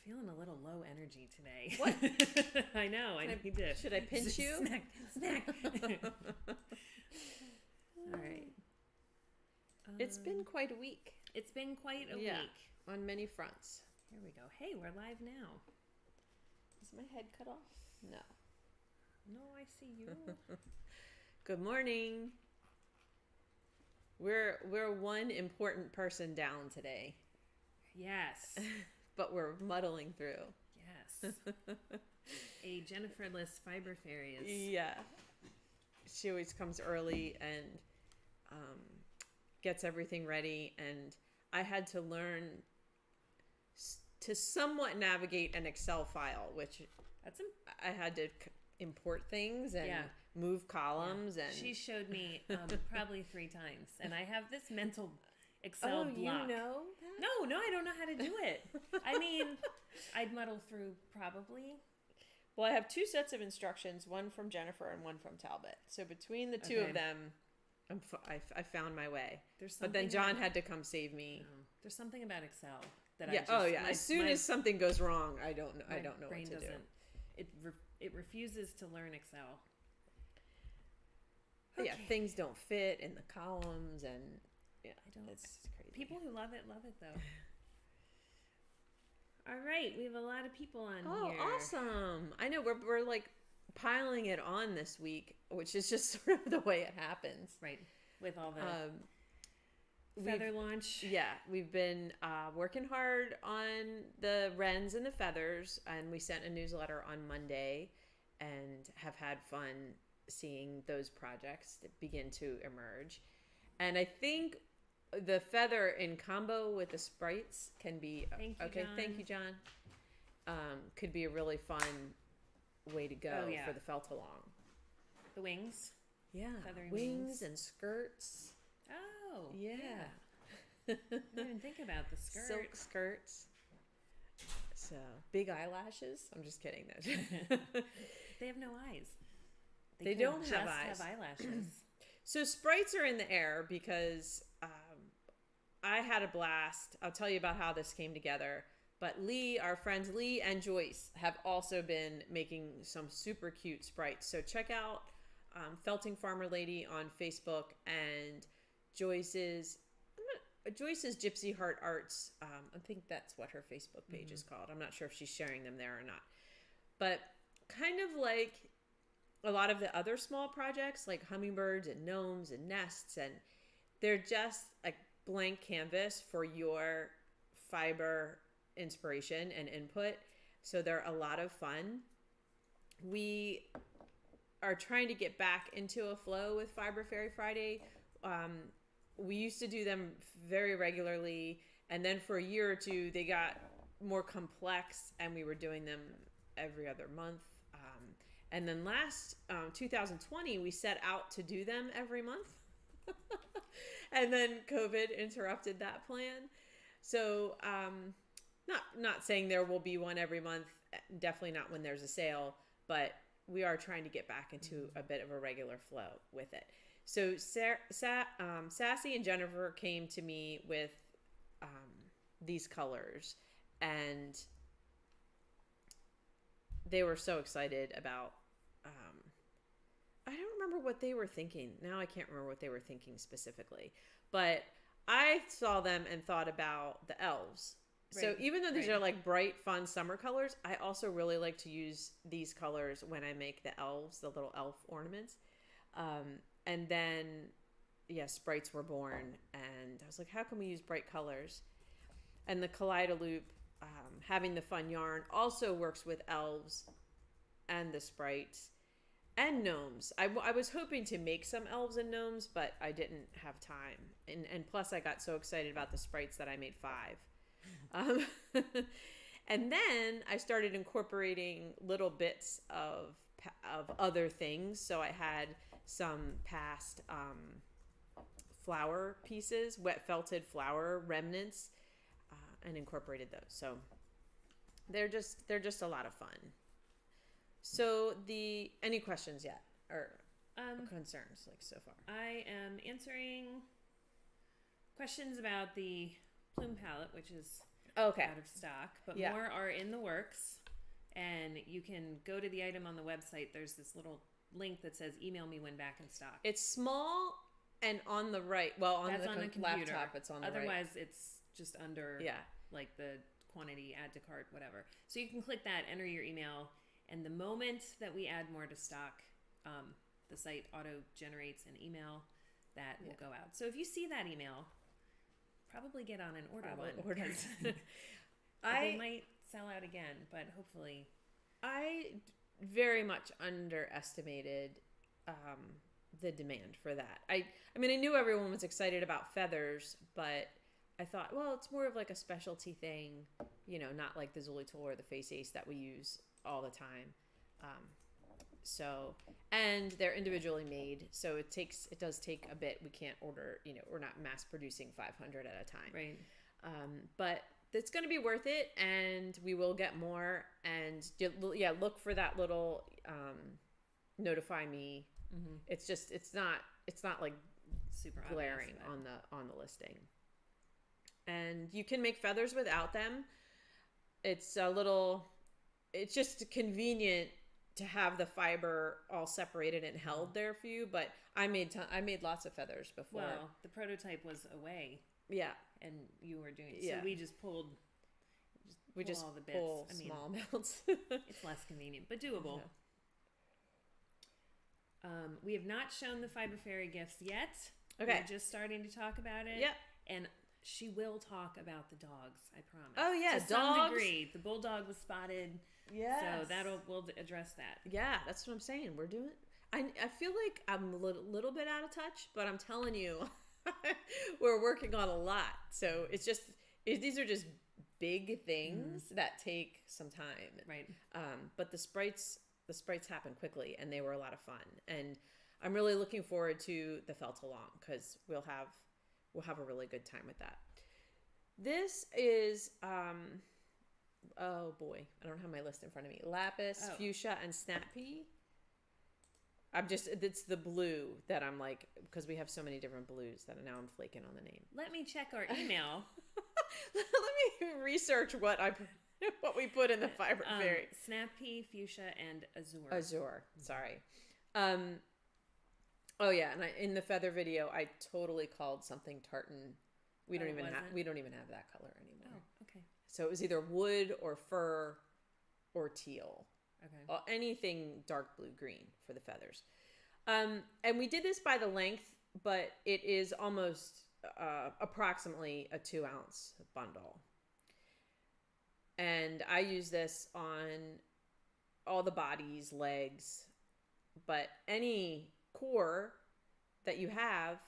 feeling a little low energy today. What? I know. I need to. Should I pinch you? Snack. All right. It's been quite a week. It's been quite a Yeah, week. on many fronts. Here we go. Hey, we're live now. Is my head cut off? No. No, I see you. Good morning. We're one important person down today, Yes. but we're muddling through. Yes. A Jennifer-less fiber fairy is. Yeah. She always comes early and gets everything ready, and I had to learn to somewhat navigate an Excel file, which I had to import things and move columns. And she showed me probably 3 times, and I have this mental Excel block. You know that? No, I don't know how to do it. I mean, I'd muddle through probably. Well, I have 2 sets of instructions, one from Jennifer and one from Talbot. So between the 2 of them, I found my way. But then John had to come save me. There's something about Excel that as soon as something goes wrong, I don't know what to do. It refuses to learn Excel. Okay. Yeah, things don't fit in the columns, and it's crazy. People who love it though. All right, we have a lot of people on here. Oh, awesome! I know we're like piling it on this week, which is just sort of the way it happens, right? With all the feather launch. Yeah, we've been working hard on the wrens and the feathers, and we sent a newsletter on Monday and have had fun seeing those projects that begin to emerge. And I think the feather in combo with the Sprites can be Thank you, John. Could be a really fun way to go for the felt along. The wings. Yeah. Feathery wings and skirts. Oh. Yeah. I didn't even think about the skirts. Silk skirts. So, big eyelashes. I'm just kidding though. They have no eyes. They don't have eyes. Have eyelashes. So Sprites are in the air because I had a blast. I'll tell you about how this came together. But our friends Lee and Joyce have also been making some super cute Sprites. So check out Felting Farmer Lady on Facebook and Joyce's Gypsy Heart Arts. I think that's what her Facebook page is called. I'm not sure if she's sharing them there or not. But kind of like a lot of the other small projects like hummingbirds and gnomes and nests, and they're just a blank canvas for your fiber inspiration and input. So they're a lot of fun. We are trying to get back into a flow with Fiber Fairy Friday. We used to do them very regularly, and then for a year or 2 they got more complex and we were doing them every other month. And then last 2020 we set out to do them every month. And then COVID interrupted that plan. So not saying there will be one every month, definitely not when there's a sale, but we are trying to get back into a bit of a regular flow with it. So Sassy and Jennifer came to me with these colors, and they were so excited about I don't remember what they were thinking. Now I can't remember what they were thinking specifically. But I saw them and thought about the elves. Right. So even though these are like bright, fun summer colors, I also really like to use these colors when I make the elves, the little elf ornaments. And then, Sprites were born. And I was like, how can we use bright colors? And the Kaleidoloop, having the fun yarn, also works with elves and the Sprites and gnomes. I was hoping to make some elves and gnomes, but I didn't have time. And plus, I got so excited about the Sprites that I made 5. And then I started incorporating little bits of other things. So I had some past flower pieces, wet felted flower remnants, and incorporated those. So they're just a lot of fun. So any questions yet or concerns like so far? I am answering questions about the Plume palette, which is Okay. out of stock, but Yeah. more are in the works. And you can go to the item on the website. There's this little link that says email me when back in stock. It's small and on the right. Well, on That's the on the computer. laptop, it's on the right. Otherwise, it's just under Yeah. like the quantity, add to cart, whatever. So you can click that, enter your email, and the moment that we add more to stock, the site auto generates an email that will go out. So if you see that email, probably get on and order one. They might sell out again, but hopefully. I very much underestimated the demand for that. I mean, I knew everyone was excited about feathers, but I thought, well, it's more of like a specialty thing, you know, not like the Zuli tool or the Face Ace that we use all the time. And they're individually made, so it does take a bit. We can't order, you know, we're not mass producing 500 at a time. Right. But it's going to be worth it, and we will get more. And look for that little notify me. Mm-hmm. It's not like super glaring obvious, on the listing. And you can make feathers without them. It's just convenient to have the fiber all separated and held there for you. But I made lots of feathers before. Well, the prototype was away. Yeah. And you were doing Yeah. so we just pulled all the bits. Pull small amounts. It's less convenient, but doable. Yeah. We have not shown the Fiber Fairy gifts yet. Okay. We're just starting to talk about it. Yep. And she will talk about the dogs, I promise. Oh yeah, to some degree. The bulldog was spotted. Yeah. So we'll address that. Yeah, that's what I'm saying. We're doing. I feel like I'm a little bit out of touch, but I'm telling you, we're working on a lot. So these are just big things that take some time. Right. But the sprites happen quickly, and they were a lot of fun. And I'm really looking forward to the felt along, because we'll have a really good time with that. This is oh boy, I don't have my list in front of me. Lapis, fuchsia, and snap pea. It's the blue that I'm like, because we have so many different blues that now I'm flaking on the name. Let me check our email. Let me research what we put in the Fiber Fairy. Snap pea, fuchsia, and azure. Azure, sorry. Oh yeah, and in the feather video, I totally called something tartan. We don't even have that color anymore. Oh, okay. So it was either wood or fur or teal. Okay. Anything dark blue green for the feathers. And we did this by the length, but it is almost approximately a 2-ounce bundle. And I use this on all the bodies, legs, but any core that you have,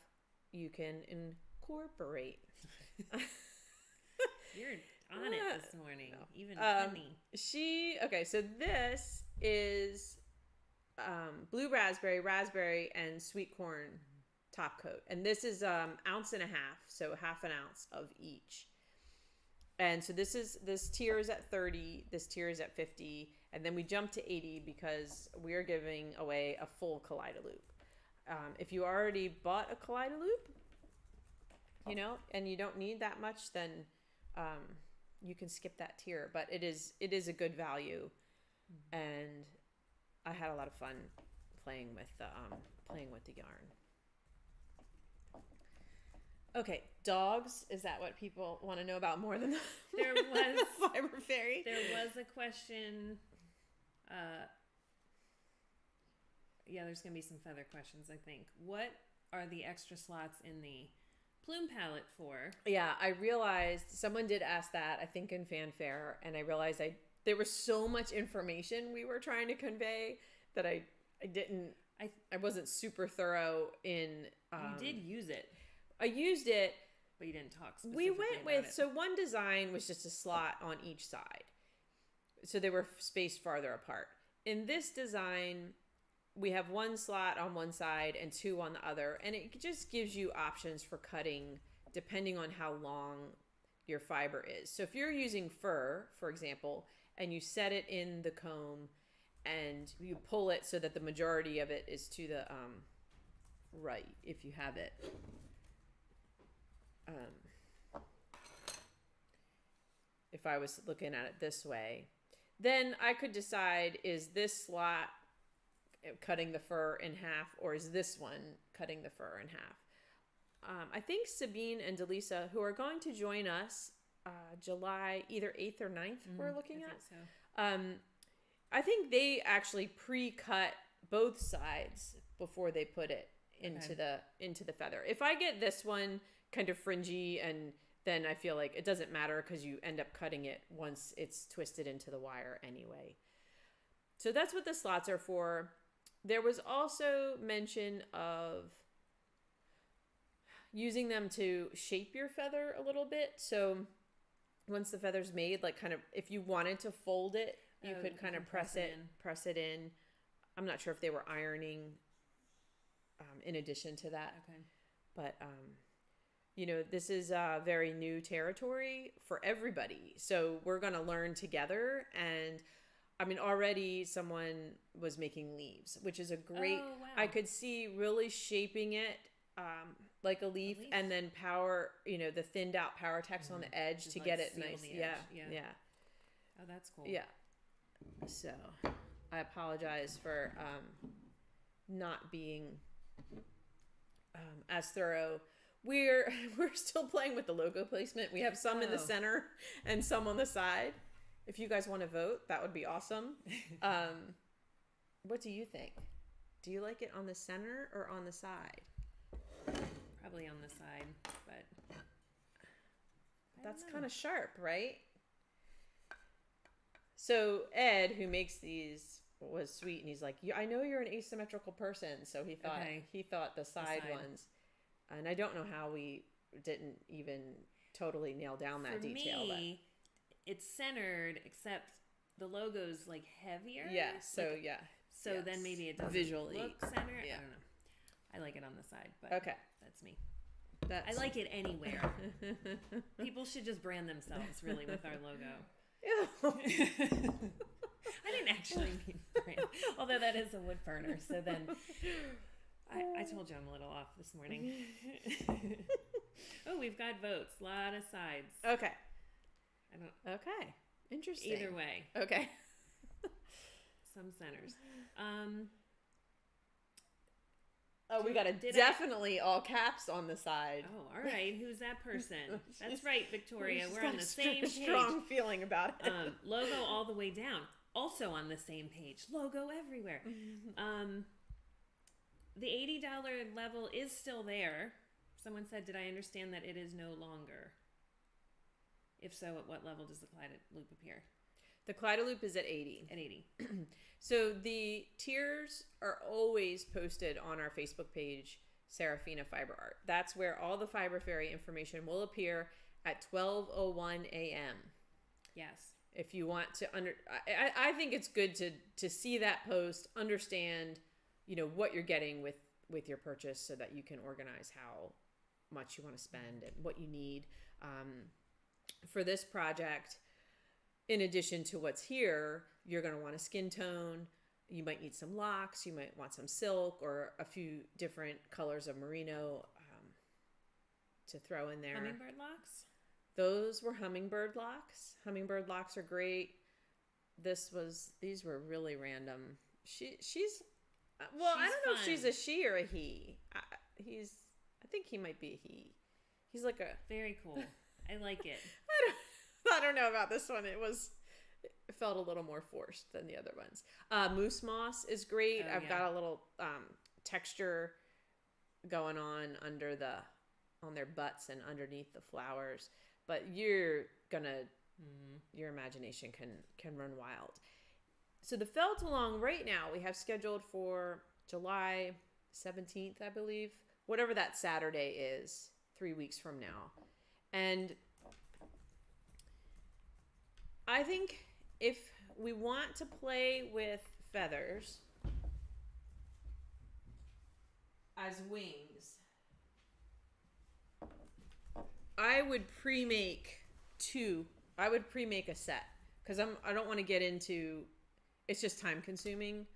you can incorporate. You're on it this morning, even funny. So this is blue raspberry, and sweet corn top coat. And this is 1.5 ounces, so half an ounce of each. And so this tier is at 30, this tier is at 50, and then we jump to 80 because we are giving away a full Kaleidoloop. If you already bought a Kaleidoloop, you know, and you don't need that much, then you can skip that tier. But it is a good value, and I had a lot of fun playing with the yarn. Okay, dogs. Is that what people want to know about more than the Fiber Fairy? There was a question. There's going to be some feather questions, I think. What are the extra slots in the Plume palette for? Yeah, I realized someone did ask that, I think in fanfare, and I realized there was so much information we were trying to convey that I wasn't super thorough in. You did use it. I used it, but you didn't talk specifically about it. So one design was just a slot on each side, so they were spaced farther apart. In this design, we have one slot on one side and 2 on the other, and it just gives you options for cutting depending on how long your fiber is. So if you're using fur, for example, and you set it in the comb and you pull it so that the majority of it is to the right, if you have it. if I was looking at it this way. Then I could decide, is this slot cutting the fur in half, or is this one cutting the fur in half? I think Sabine and Delisa, who are going to join us July either 8th or 9th, we're looking at. So. I think they actually pre-cut both sides before they put it into the feather. If I get this one kind of fringy, and then I feel like it doesn't matter because you end up cutting it once it's twisted into the wire anyway. So that's what the slots are for. There was also mention of using them to shape your feather a little bit. So once the feather's made, like kind of if you wanted to fold it, you could kind of press it in. I'm not sure if they were ironing in addition to that. Okay. But, this is very new territory for everybody. So we're going to learn together. And I mean, already someone was making leaves, which is a great, wow. I could see really shaping it like a leaf, and then the thinned out power text on the edge to get it nice. Yeah. Oh, that's cool. Yeah. So I apologize for not being as thorough. We're still playing with the logo placement. We have some in the center and some on the side. If you guys want to vote, that would be awesome. What do you think? Do you like it on the center or on the side? Probably on the side, but that's kind of sharp, right? So Ed, who makes these, was sweet, and he's like, I know you're an asymmetrical person, so he thought the side ones, and I don't know how we didn't even totally nail down that detail. For me, it's centered, except the logo's like heavier. Yeah. So then maybe it doesn't visually look centered. Yeah. I don't know. I like it on the side, but that's me. I like it anywhere. People should just brand themselves really with our logo. I didn't actually mean brand, although that is a wood burner. So then I told you I'm a little off this morning. Oh, we've got votes. A lot of sides. Okay. Okay. Interesting. Either way. Okay. Some centers. We got definitely all caps on the side. Oh, all right. Who's that person? That's right, Victoria. We're on the same page. Strong feeling about it. Logo all the way down. Also on the same page. Logo everywhere. The $80 level is still there. Someone said, did I understand that it is no longer? If so, at what level does the Kaleidoloop appear? The Kaleidoloop is at 80. At 80. So the tiers are always posted on our Facebook page, Serafina Fiber Art. That's where all the Fiber Fairy information will appear at 12:01 a.m. Yes. If you want to I think it's good to see that post, understand, what you're getting with your purchase, so that you can organize how much you want to spend and what you need for this project. In addition to what's here, you're going to want a skin tone. You might need some locks. You might want some silk or a few different colors of merino to throw in there. Hummingbird locks? Those were hummingbird locks. Hummingbird locks are great. These were really random. She's I don't know if she's a she or a he. I think he might be a he. He's like a... Very cool. I like it. I don't know about this one. It felt a little more forced than the other ones. Moose moss is great. I've got a little texture going on on their butts and underneath the flowers. But your imagination can run wild. So the felt along right now we have scheduled for July 17th, I believe. Whatever that Saturday is, 3 weeks from now. And I think if we want to play with feathers as wings, I would pre-make two. I would pre-make a set because I don't want to get into. It's just time consuming.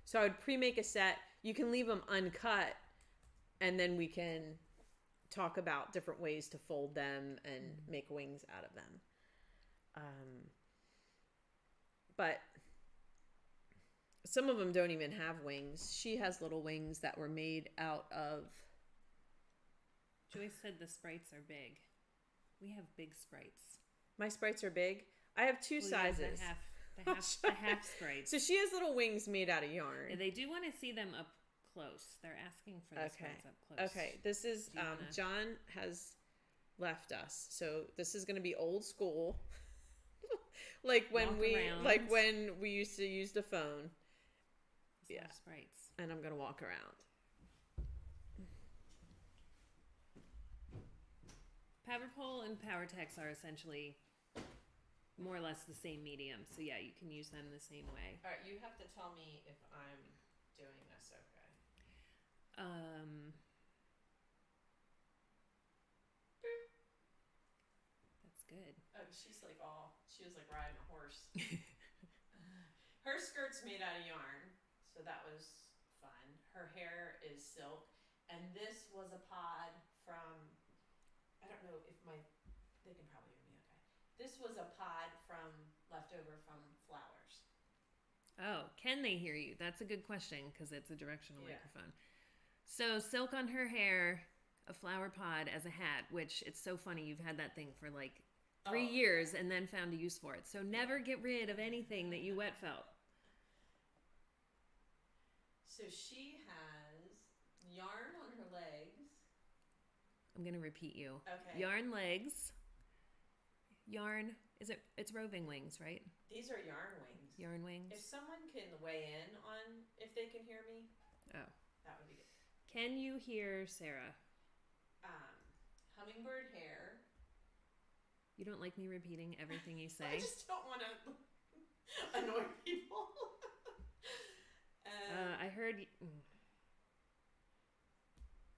So I would pre-make a set. You can leave them uncut, and then we can talk about different ways to fold them and make wings out of them. But some of them don't even have wings. She has little wings that were made out of... Joyce said the Sprites are big. We have big Sprites. My Sprites are big. I have two sizes. The half Sprites. So she has little wings made out of yarn. Yeah, they do want to see them up close. They're asking for the Sprites up close. Okay, this is John has left us, so this is going to be old school, like when we used to use the phone. Yeah, Sprites. And I'm going to walk around. PowerPole and PowerText are essentially more or less the same medium. So yeah, you can use them the same way. All right, you have to tell me if I'm doing this okay. That's good. Oh, she was like riding a horse. Her skirt's made out of yarn, so that was fun. Her hair is silk, and this was a pod from, I don't know if they can probably hear me okay. This was a pod leftover from flowers. Oh, can they hear you? That's a good question because it's a directional microphone. So silk on her hair, a flower pod as a hat, which it's so funny. You've had that thing for like 3 years and then found a use for it. So never get rid of anything that you wet felt. So she has yarn on her legs. I'm going to repeat you. Okay. Yarn legs. Yarn. It's roving wings, right? These are yarn wings. Yarn wings. If someone can weigh in on if they can hear me. Oh. That would be good. Can you hear Sarah? Hummingbird hair. You don't like me repeating everything you say? I just don't want to annoy people. I heard...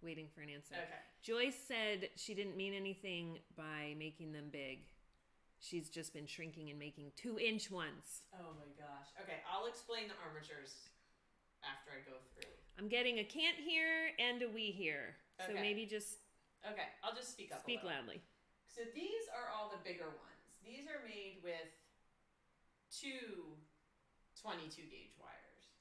Waiting for an answer. Okay. Joyce said she didn't mean anything by making them big. She's just been shrinking and making 2-inch ones. Oh my gosh. Okay, I'll explain the armatures after I go through. I'm getting a can't hear and a we hear. So maybe just... Okay, I'll just speak up Speak loudly. So these are all the bigger ones. These are made with 2 22 gauge wires.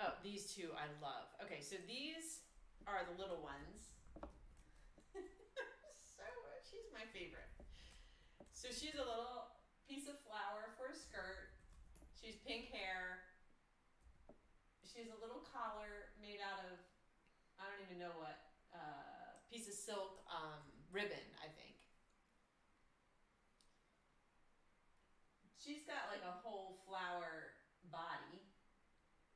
Oh, these two I love. Okay, so these are the little ones. She's my favorite. So she's a little piece of flower for a skirt. She's pink hair. She's a little collar made out of, I don't even know what, piece of silk ribbon, I think. She's got like a whole flower body.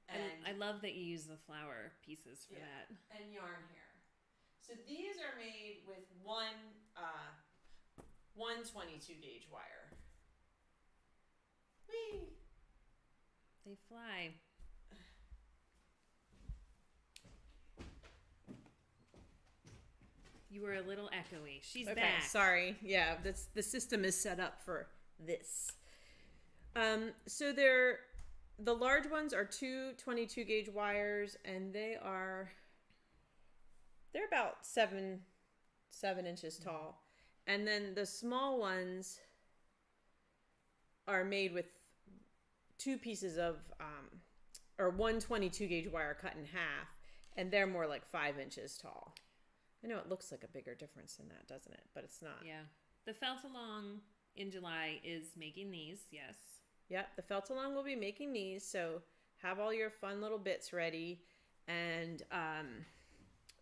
And I love that you use the flower pieces for that. And yarn hair. So these are made with one 22 gauge wire. Whee! They fly. You were a little echoey. She's back. Sorry. Yeah, the system is set up for this. So the large ones are 2 22 gauge wires, and they're about 7 inches tall. And then the small ones are made with 2 pieces of, or 1 22 gauge wire cut in half, and they're more like 5 inches tall. I know it looks like a bigger difference than that, doesn't it? But it's not. Yeah. The Felt Along in July is making these, yes. Yep, the Felt Along will be making these, so have all your fun little bits ready. And,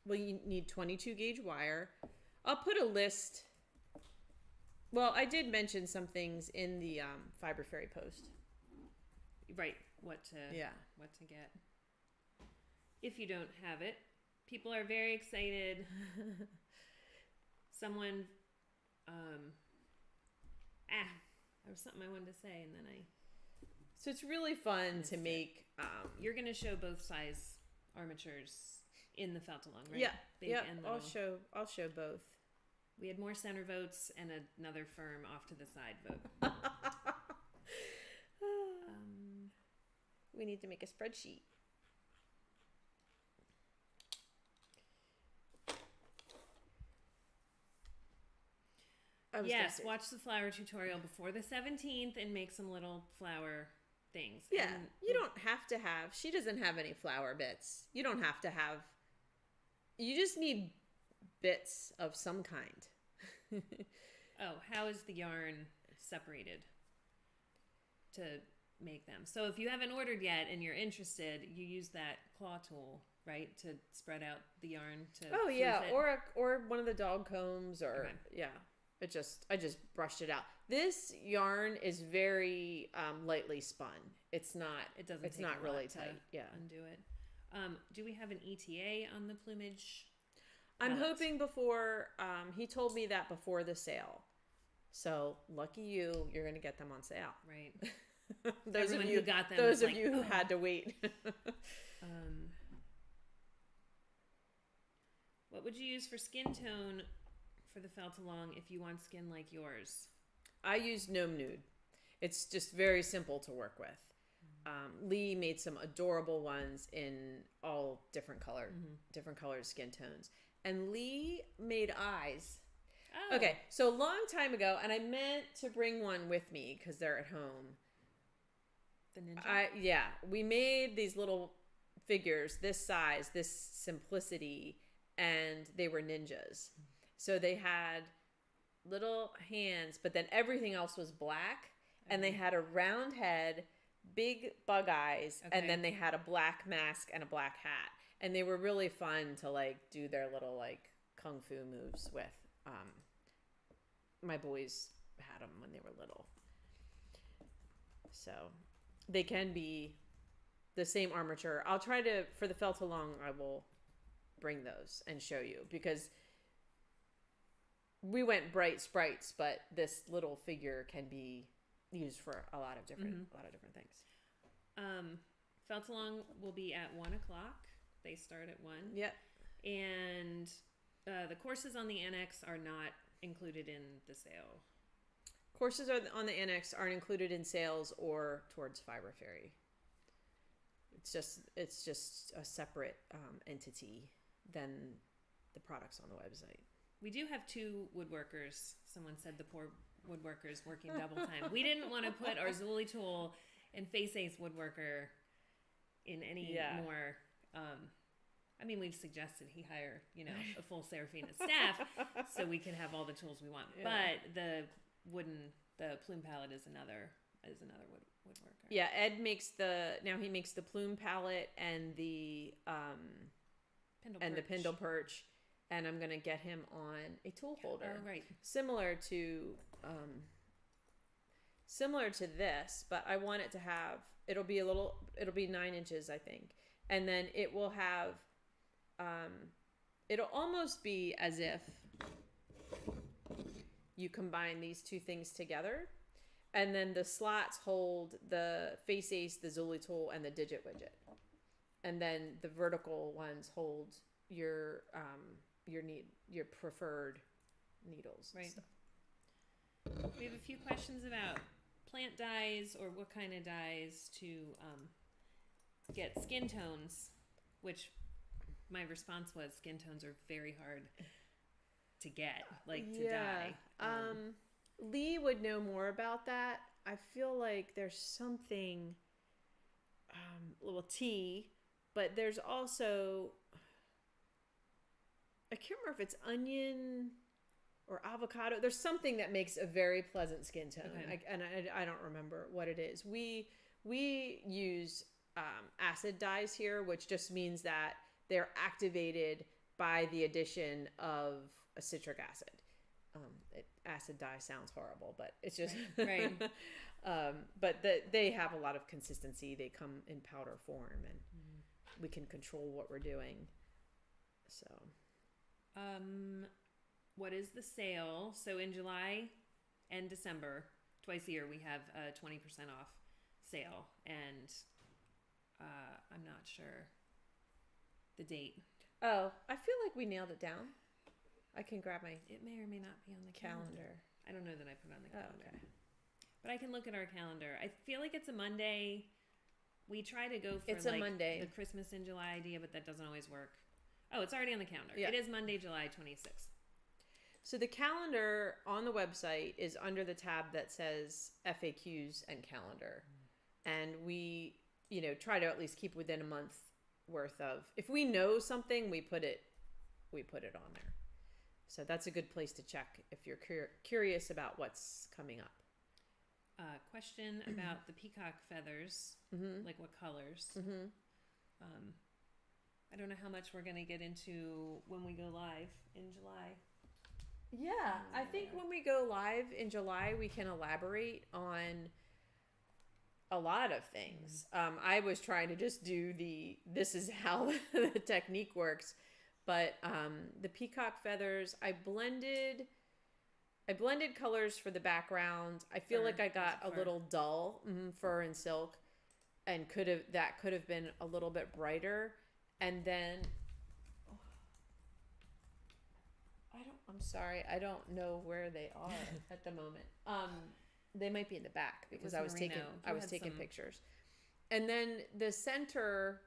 you need 22 gauge wire. I'll put a list. Well, I did mention some things in the Fiber Fairy post. Right, what to get. If you don't have it. People are very excited. Someone, there was something I wanted to say, and then So it's really fun to make. You're going to show both size armatures in the Felt Along, right? Yeah, Big and I'll show both. We had more center votes and another firm off to the side vote. We need to make a spreadsheet. Yes, watch the flower tutorial before the 17th and make some little flower things. Yeah, and you don't have to have, she doesn't have any flower bits. You don't have to have, you just need bits of some kind. Oh, how is the yarn separated to make them? So if you haven't ordered yet and you're interested, you use that claw tool, right, to spread out the yarn to it. Or one of the dog combs, or okay. I just brushed it out. This yarn is very lightly spun. It's not really tight. Yeah, undo it. Do we have an ETA on the plumage? I'm hoping before. He told me that before the sale. So lucky you, you're going to get them on sale. Right. Those Everyone of you who got them. Those of you who had to wait. What would you use for skin tone for the felt along if you want skin like yours? I used Gnome Nude. It's just very simple to work with. Lee made some adorable ones in all different colored skin tones. And Lee made eyes. Oh. Okay, so a long time ago, and I meant to bring one with me because they're at home. The ninja? We made these little figures, this size, this simplicity, and they were ninjas. So they had little hands, but then everything else was black, and they had a round head, big bug eyes, and then they had a black mask and a black hat. And they were really fun to like do their little like kung fu moves with. My boys had them when they were little. So they can be the same armature. I'll try to, for the felt along, I will bring those and show you, because we went bright sprites, but this little figure can be used for a lot of different things. Felt along will be at 1:00. They start at 1. Yep. And the courses on the Annex are not included in the sale. Courses on the Annex aren't included in sales or towards Fiber Fairy. It's just a separate entity than the products on the website. We do have 2 woodworkers. Someone said the poor woodworkers working double time. We didn't want to put our Zuli tool and Face Ace woodworker in any more. I mean, we've suggested he hire, a full Serafina staff so we can have all the tools we want. Yeah. But the Plume palette is another woodworker. Yeah, Ed makes the Plume palette and the Pindle Perch, and I'm gonna get him on a tool holder. Oh, right. Similar to this, but I want it to have. It'll be 9 inches, I think, and then it will have. It'll almost be as if you combine these 2 things together, and then the slots hold the Face Ace, the Zuli tool, and the Digit widget, and then the vertical ones hold your preferred needles. Right. We have a few questions about plant dyes, or what kind of dyes to get skin tones, which my response was skin tones are very hard to get, to dye. Lee would know more about that. I feel like there's something, little tea, but there's also, I can't remember if it's onion or avocado. There's something that makes a very pleasant skin tone. Okay. I don't remember what it is. We use acid dyes here, which just means that they're activated by the addition of a citric acid. Acid dye sounds horrible, but it's just right. But they have a lot of consistency. They come in powder form, and we can control what we're doing. So, what is the sale? So in July and December, twice a year, we have a 20% off sale, and I'm not sure the date. Oh, I feel like we nailed it down. I can grab my. It may or may not be on the calendar. I don't know that I put it on the calendar. Oh, okay. But I can look at our calendar. I feel like it's a Monday. We try to go for a Monday. The Christmas in July idea, but that doesn't always work. Oh, it's already on the calendar. Yeah. It is Monday, July 26th. So the calendar on the website is under the tab that says FAQs and calendar. And we, try to at least keep within a month worth of, if we know something, we put it on there. So that's a good place to check if you're curious about what's coming up. Question about the peacock feathers, like what colors. I don't know how much we're going to get into when we go live in July. Yeah, I think when we go live in July, we can elaborate on a lot of things. I was trying to just do this is how the technique works, but the peacock feathers, I blended colors for the background. I feel like I got a little dull, fur and silk, and that could have been a little bit brighter. And then I'm sorry, I don't know where they are at the moment. They might be in the back because I was taking pictures. And then the center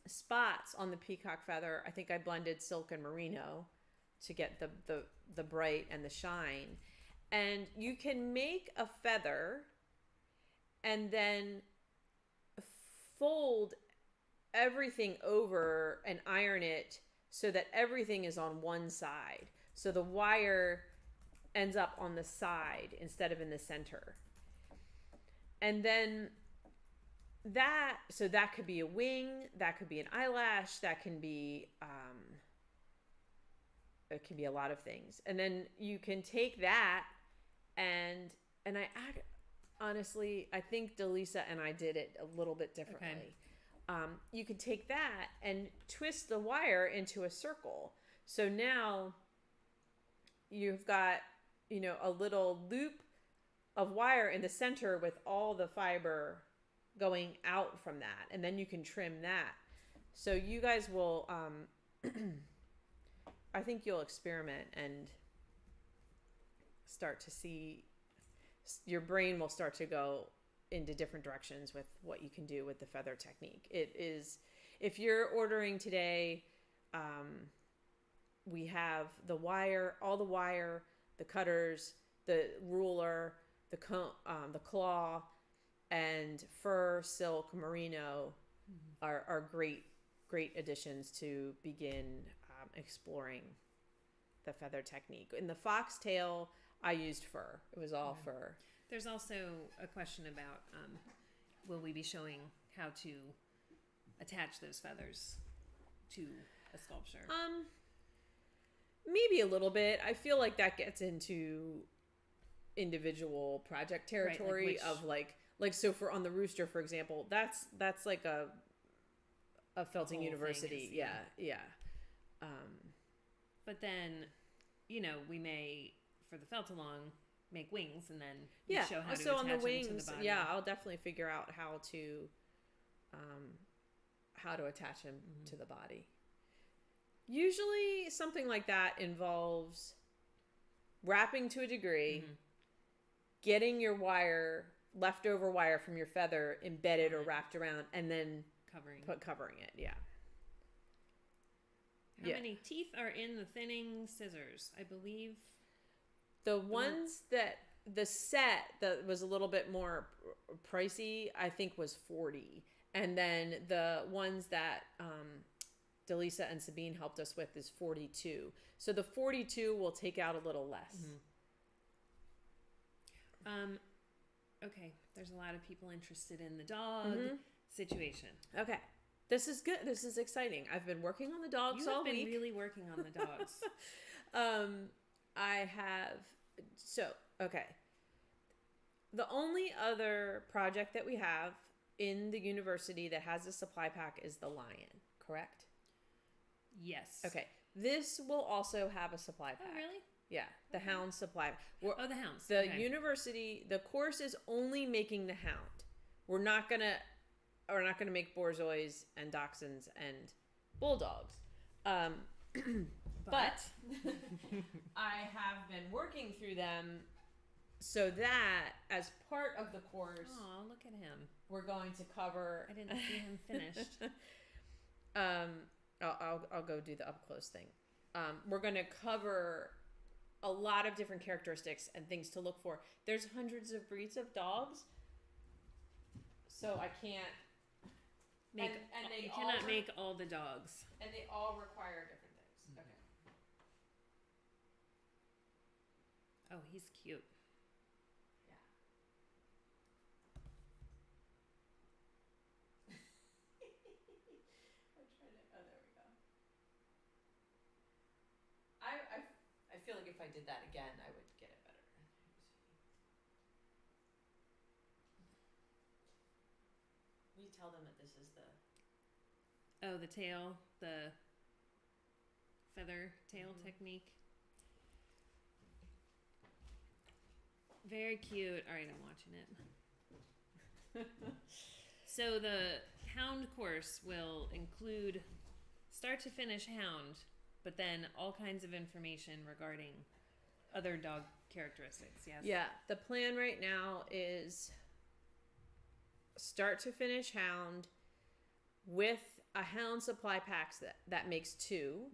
spots on the peacock feather, I think I blended silk and merino to get the bright and the shine. And you can make a feather and then fold everything over and iron it so that everything is on one side. So the wire ends up on the side instead of in the center. And then that could be a wing, that could be an eyelash, that can be it can be a lot of things. And then you can take that and honestly, I think Delisa and I did it a little bit differently. Okay. You could take that and twist the wire into a circle. So now you've got, a little loop of wire in the center with all the fiber going out from that. And then you can trim that. So you guys will, I think you'll experiment and start to see, your brain will start to go into different directions with what you can do with the feather technique. It is, if you're ordering today, we have the wire, all the wire, the cutters, the ruler, the claw, and fur, silk, merino are great additions to begin exploring the feather technique. In the foxtail, I used fur. It was all fur. There's also a question about will we be showing how to attach those feathers to a sculpture? Maybe a little bit. I feel like that gets into individual project territory, right, of like so for on the rooster, for example, that's like a felting university. Yeah. But then, we may, for the felt along, make wings and then show how to so attach on the wings, them to the body. Yeah, I'll definitely figure out how to attach them to the body. Usually something like that involves wrapping to a degree, getting your leftover wire from your feather embedded or wrapped around, and then covering it. Yeah. How many teeth are in the thinning scissors? I believe the ones that the set that was a little bit more pricey, I think, was 40, and then the ones that Delisa and Sabine helped us with is 42. So the 42 will take out a little less. Okay, there's a lot of people interested in the dog situation. Okay. This is good. This is exciting. I've been working on the dogs all week. You've been really working on the dogs. I have. So, okay. The only other project that we have in the university that has a supply pack is the lion, correct? Yes. Okay. This will also have a supply pack. Oh, really? Yeah, the hound supply. The hounds. The university, the course is only making the hound. We're not gonna make borzois and dachshunds and bulldogs. But I have been working through them so that as part of the course, oh, look at him. We're going to cover. I didn't see him finished. I'll go do the up close thing. We're going to cover a lot of different characteristics and things to look for. There's hundreds of breeds of dogs, so I can't make. And they you cannot make all the dogs, and they all require different things. Okay. Oh, he's cute. Yeah. I'm trying to. Oh, there we go. I feel like if I did that again, I would get it better. Will you tell them that this is the... Oh, the tail, the feather tail technique. Very cute. All right, I'm watching it. So the hound course will include start to finish hound, but then all kinds of information regarding other dog characteristics. Yes. Yeah. The plan right now is start to finish hound with a hound supply pack that makes 2.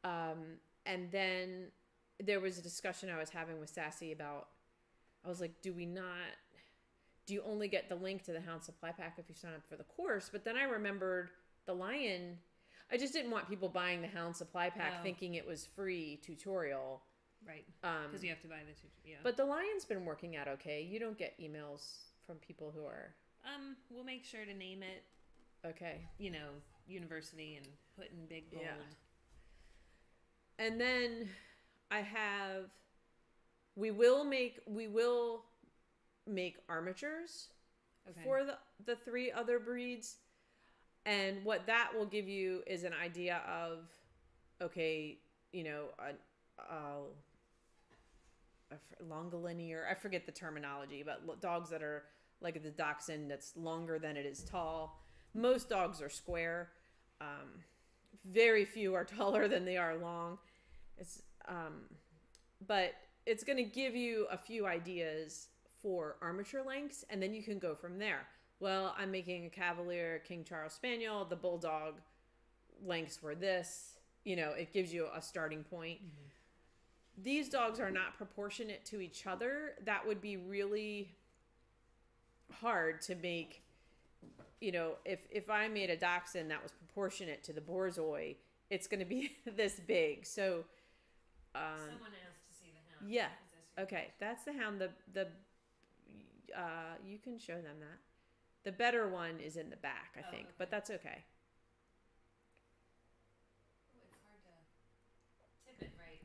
And then there was a discussion I was having with Sassy about, I was like, do you only get the link to the hound supply pack if you sign up for the course? But then I remembered the lion. I just didn't want people buying the hound supply pack thinking it was free tutorial. Right. Because you have to buy the tutorial. Yeah. But the lion's been working out okay. You don't get emails from people who are... We'll make sure to name it. Okay. You know, university and put in big bold. Yeah. And then we will make armatures for the 3 other breeds. And what that will give you is an idea of, okay, you know, longilinear, I forget the terminology, but dogs that are like the dachshund that's longer than it is tall. Most dogs are square. Very few are taller than they are long. But it's going to give you a few ideas for armature lengths, and then you can go from there. Well, I'm making a Cavalier King Charles Spaniel. The Bulldog lengths were this. You know, it gives you a starting point. Mm-hmm. These dogs are not proportionate to each other. That would be really hard to make. You know, if I made a Dachshund that was proportionate to the Borzoi, it's going to be this big. So, someone asked to see the hound. Yeah. Okay, that's the hound. You can show them that. The better one is in the back, I think, but that's okay. Oh, it's hard to tip it right.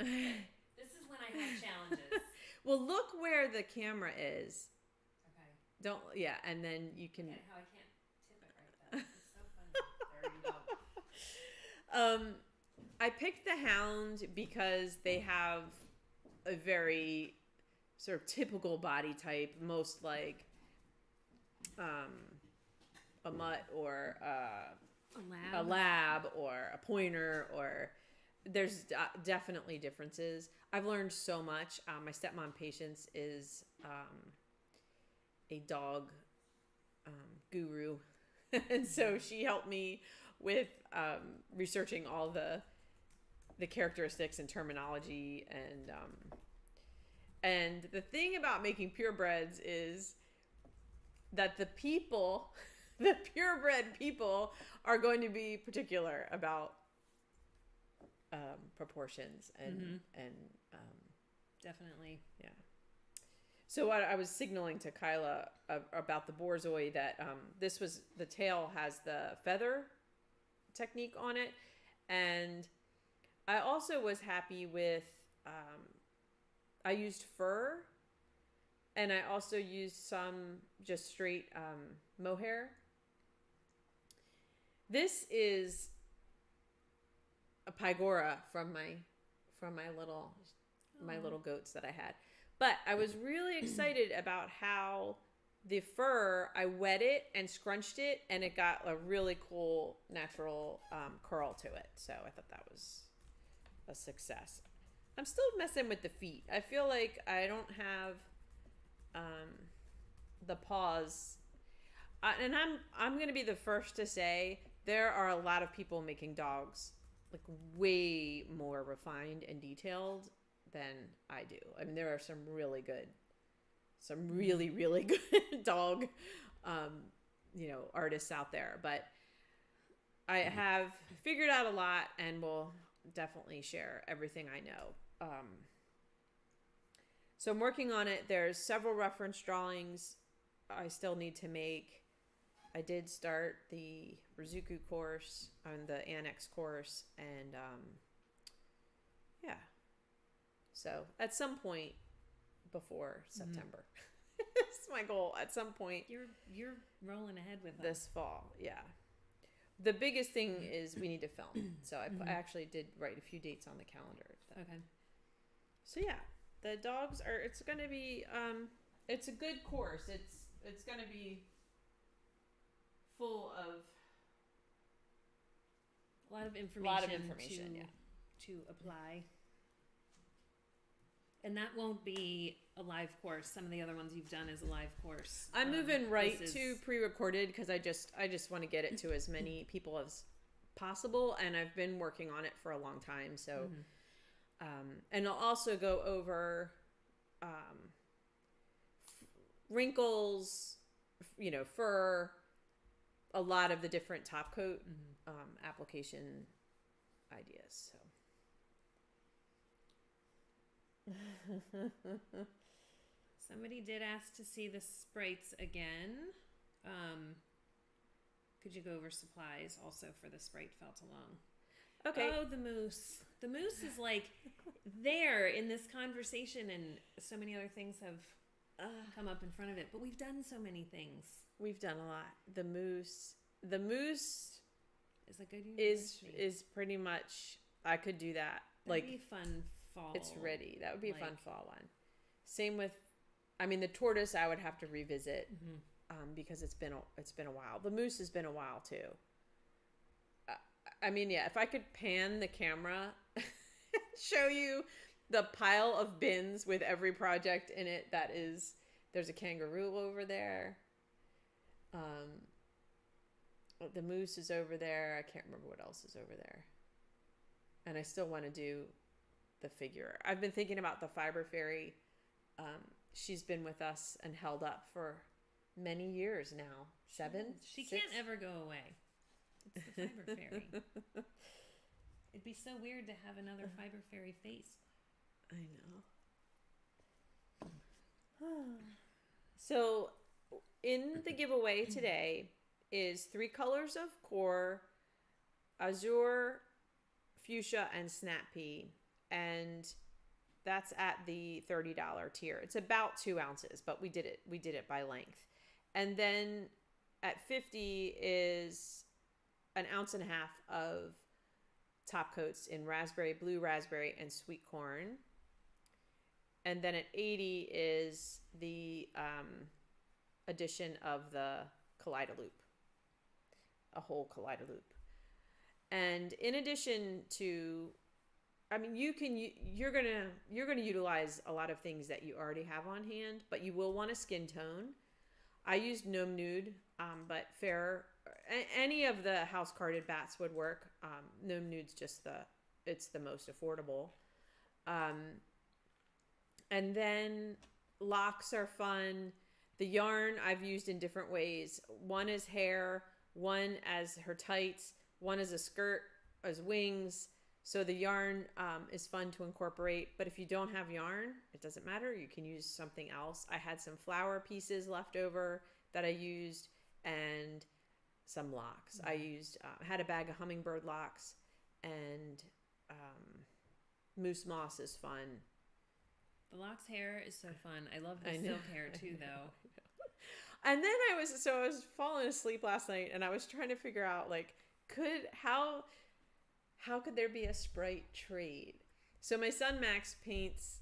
This is when I have challenges. Well, look where the camera is. Okay. And then you can. How I can't tip it right though. It's so funny. There you go. I picked the hound because they have a very sort of typical body type, most like a mutt or a lab or a pointer, or there's definitely differences. I've learned so much. My stepmom Patience is a dog guru, and so she helped me with researching all the characteristics and terminology, and the thing about making purebreds is that the purebred people are going to be particular about proportions and definitely. Yeah. So what I was signaling to Kyla about the Borzoi, that the tail has the feather technique on it, and I also was happy with I used fur, and I also used some just straight mohair. This is a Pygora from my little goats that I had. But I was really excited about how the fur, I wet it and scrunched it, and it got a really cool natural curl to it. So I thought that was a success. I'm still messing with the feet. I feel like I don't have the paws. And I'm going to be the first to say there are a lot of people making dogs like way more refined and detailed than I do. I mean, there are some really good dog, artists out there, but I have figured out a lot and will definitely share everything I know. So I'm working on it. There's several reference drawings I still need to make. I did start the Rizuku course on the annex course, and so at some point before September, it's my goal. At some point, you're rolling ahead with this fall. Yeah, the biggest thing is we need to film. So I actually did write a few dates on the calendar. Okay. So yeah, the dogs are. It's going to be. It's a good course. It's going to be full of a lot of information to apply. And that won't be a live course. Some of the other ones you've done is a live course. I'm moving to pre-recorded because I just want to get it to as many people as possible, and I've been working on it for a long time. So, and I'll also go over wrinkles, fur, a lot of the different top coat application ideas. So. Somebody did ask to see the Sprites again. Could you go over supplies also for the Sprite felt along? Okay. Oh, the moose. The moose is like there in this conversation, and so many other things have come up in front of it. But we've done so many things. We've done a lot. The moose is a good is pretty much. I could do that. That'd be fun. Fall. It's ready. That would be a fun fall one. Same with, the tortoise I would have to revisit because it's been a while. The moose has been a while too. If I could pan the camera, show you the pile of bins with every project in it. There's a kangaroo over there. The moose is over there. I can't remember what else is over there. And I still want to do the figure. I've been thinking about the fiber fairy. She's been with us and held up for many years now. 7? She 6? can't ever go away. It's the fiber fairy. It'd be so weird to have another fiber fairy face. I know. So in the giveaway today is 3 colors of core, azure, fuchsia, and snap pea. And that's at the $30 tier. It's about 2 ounces, but we did it by length. And then at $50 is an ounce and a half of top coats in raspberry, blue raspberry, and sweet corn. And then at $80 is the addition of the Kaleidoloop, a whole Kaleidoloop. And in addition to, you're gonna utilize a lot of things that you already have on hand, but you will want a skin tone. I used Gnome Nude, but any of the house carded bats would work. Gnome Nude's it's the most affordable. And then locks are fun. The yarn I've used in different ways. One is hair, one as her tights, one as a skirt, as wings. So the yarn is fun to incorporate, but if you don't have yarn, it doesn't matter. You can use something else. I had some flower pieces left over that I used, and some locks. I used, had a bag of hummingbird locks, and moose moss is fun. The locks hair is so fun. I love the silk hair too, though. And then I was falling asleep last night, and I was trying to figure out how could there be a Sprite trade? So my son Max paints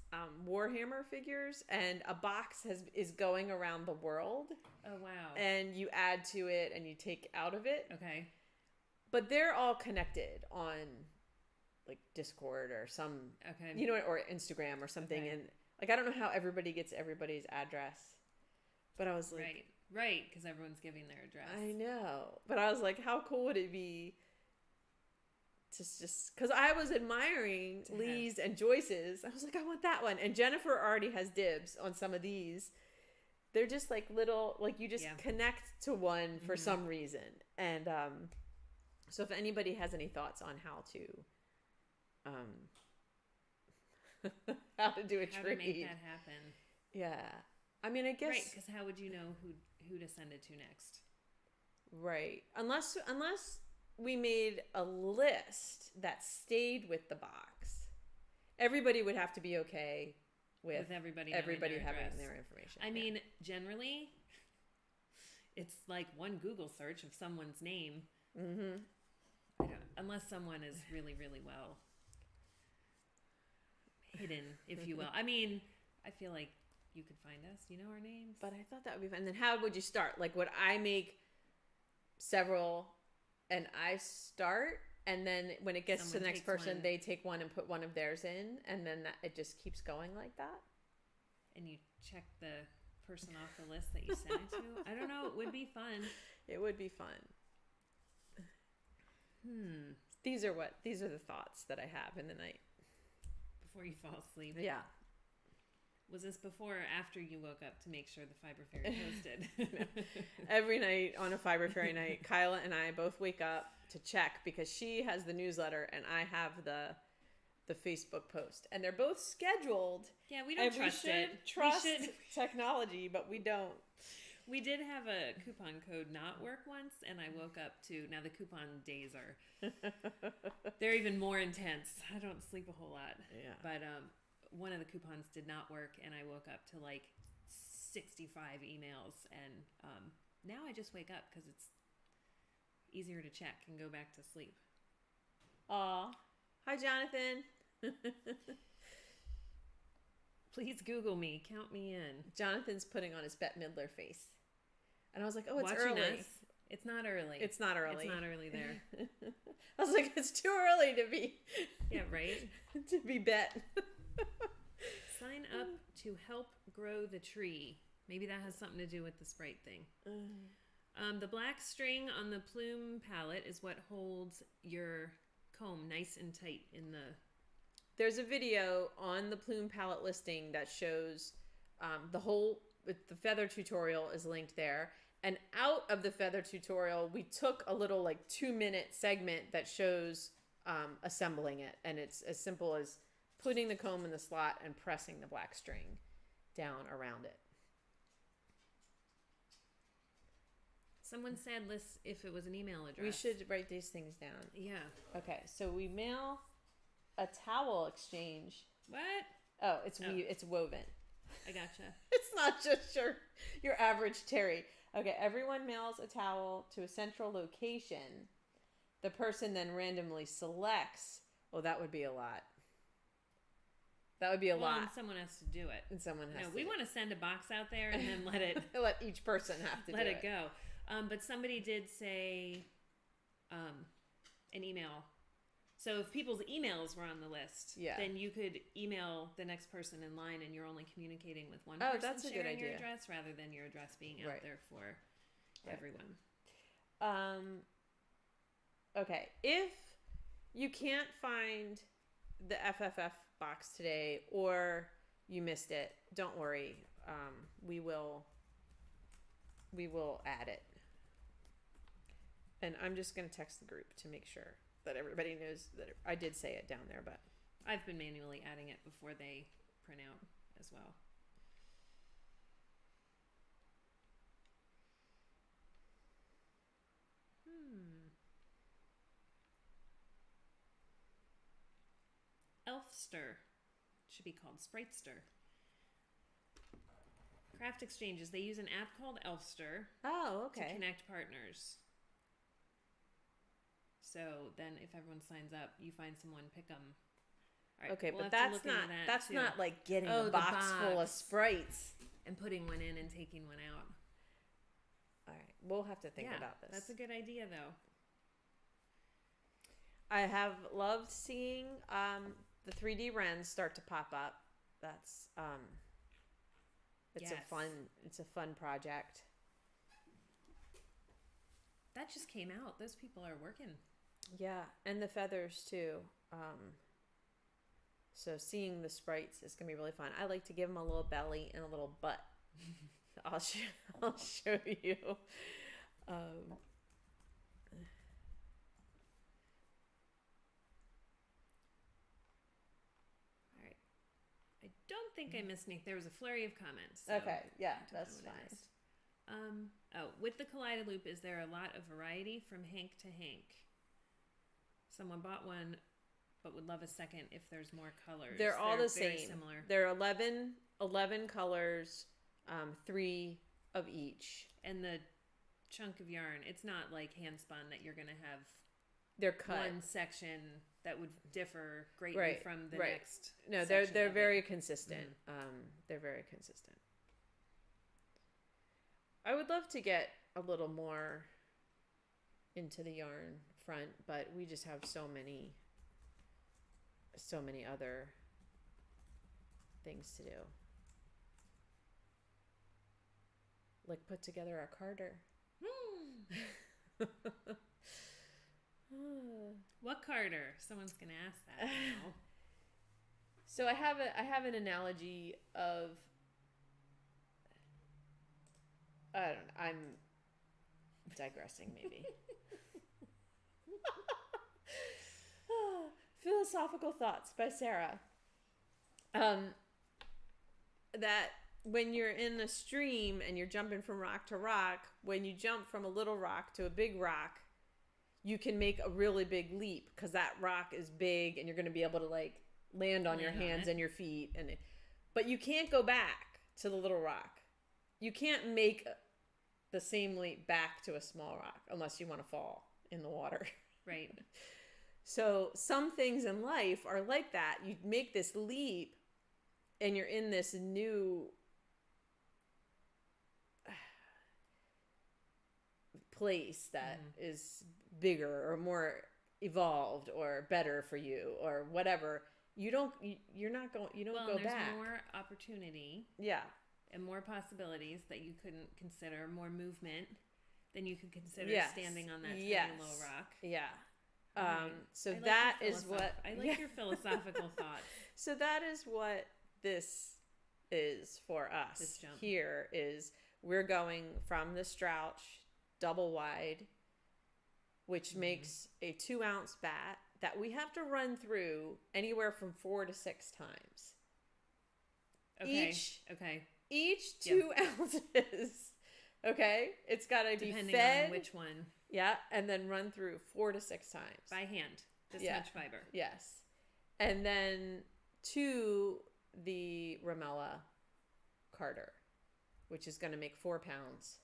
Warhammer figures, and a box is going around the world. Oh wow! And you add to it, and you take out of it. Okay. But they're all connected on like Discord or some, or Instagram or something. Okay. And I don't know how everybody gets everybody's address, but I was like, right, because everyone's giving their address. I know, but I was like, how cool would it be just because I was admiring Lee's and Joyce's. I was like, I want that one. And Jennifer already has dibs on some of these. They're just like little, like you just connect to one for some reason. And so if anybody has any thoughts on how to do a trade. How to make that happen. Yeah. I mean, I guess. Right, because how would you know who to send it to next? Right. Unless we made a list that stayed with the box. Everybody would have to be okay with everybody having their information. I mean, generally, it's like one Google search of someone's name. Mm-hmm. Unless someone is really, really well hidden, if you will. I mean, I feel like you could find us. You know our names. But I thought that would be fun. And then how would you start? Like, would I make several and I start, and then when it gets to the next person, they take one and put one of theirs in, and then it just keeps going like that? And you check the person off the list that you sent it to? I don't know. It would be fun. It would be fun. These are the thoughts that I have in the night. Before you fall asleep. Yeah. Was this before or after you woke up to make sure the Fiber Fairy posted? Every night on a Fiber Fairy night, Kyla and I both wake up to check because she has the newsletter and I have the Facebook post. And they're both scheduled. Yeah, we don't trust it. Trust technology, but we don't. We did have a coupon code not work once, and I woke up to, now the coupon days they're even more intense. I don't sleep a whole lot. Yeah. But one of the coupons did not work, and I woke up to like 65 emails, and now I just wake up because it's easier to check and go back to sleep. Aw. Hi, Jonathan. Please Google me. Count me in. Jonathan's putting on his Bette Midler face. And I was like, oh, it's Watching early. us. It's not early. It's not early. It's not early there. I was like, it's too early to be. Yeah, right? To be Bet. Sign up to help grow the tree. Maybe that has something to do with the Sprite thing. The black string on the Plume palette is what holds your comb nice and tight in the... There's a video on the Plume palette listing that shows the feather tutorial is linked there. And out of the feather tutorial, we took a little like 2-minute segment that shows assembling it. And it's as simple as putting the comb in the slot and pressing the black string down around it. Someone said if it was an email address. We should write these things down. Yeah. Okay, so we mail a towel exchange. What? Oh, it's woven. I gotcha. It's not just your average Terry. Okay, everyone mails a towel to a central location. The person then randomly selects. Oh, that would be a lot. That would be a lot. And someone has to do it. And someone has to. We want to send a box out there and then let it... let each person have to let it go. But somebody did say an email. So if people's emails were on the list, then you could email the next person in line, and you're only communicating with one person that's a good sharing idea. your address rather than your address being out there for everyone. Okay, if you can't find the FFF box today or you missed it, don't worry. We will add it. And I'm just going to text the group to make sure that everybody knows that I did say it down there, but I've been manually adding it before they print out as well. Elfster should be called Spritester. Craft exchanges. They use an app called Elfster. Oh, okay. To connect partners. So then, if everyone signs up, you find someone, pick them. All right, okay, but that's not like getting a box full of Sprites and putting one in and taking one out. All right, we'll have to think about this. That's a good idea, though. I have loved seeing the 3D wrens start to pop up. That's it's a fun project. That just came out. Those people are working. Yeah, and the feathers too. So seeing the sprites is gonna be really fun. I like to give them a little belly and a little butt. I'll show, I'll show you. Um, All right. I don't think I missed Nick. There was a flurry of comments. So okay, yeah, I don't know that's what I fine. missed. With the Kaleidoloop, is there a lot of variety from Hank to Hank? Someone bought one, but would love a second if there's more colors. They're all the very same. Similar. They're 11 colors, 3 of each. And the chunk of yarn, it's not like hand spun that you're going to have They're cut. one section that would differ greatly from the next. No, section they're of very it. consistent. They're very consistent. I would love to get a little more into the yarn front, but we just have so many other things to do. Like put together a Carter. What Carter? Someone's gonna ask that now. So I have an analogy of, I don't know, I'm digressing maybe. Philosophical Thoughts by Sarah. That when you're in a stream and you're jumping from rock to rock, when you jump from a little rock to a big rock, you can make a really big leap because that rock is big and you're going to be able to like land on your hands and your feet, but you can't go back to the little rock. You can't make the same leap back to a small rock unless you want to fall in the water. Right. So some things in life are like that. You make this leap and you're in this new place that is bigger or more evolved or better for you or whatever. You're not going, you don't go there's back. More opportunity. Yeah. And more possibilities that you couldn't consider, more movement than you could consider standing on that tiny little rock. Yeah. Right. So like that is what I like your philosophical thoughts. So that is what this is for us. This jump. Here is we're going from the Strouch double wide, which makes a 2-ounce bat that we have to run through anywhere from 4 to 6 times. Okay. Each 2 ounces. Okay, it's got to be depending fed. on which one. Yeah, and then run through 4 to 6 times By hand. This much fiber. Yes, and then to the Ramella Carter, which is going to make 4 pounds,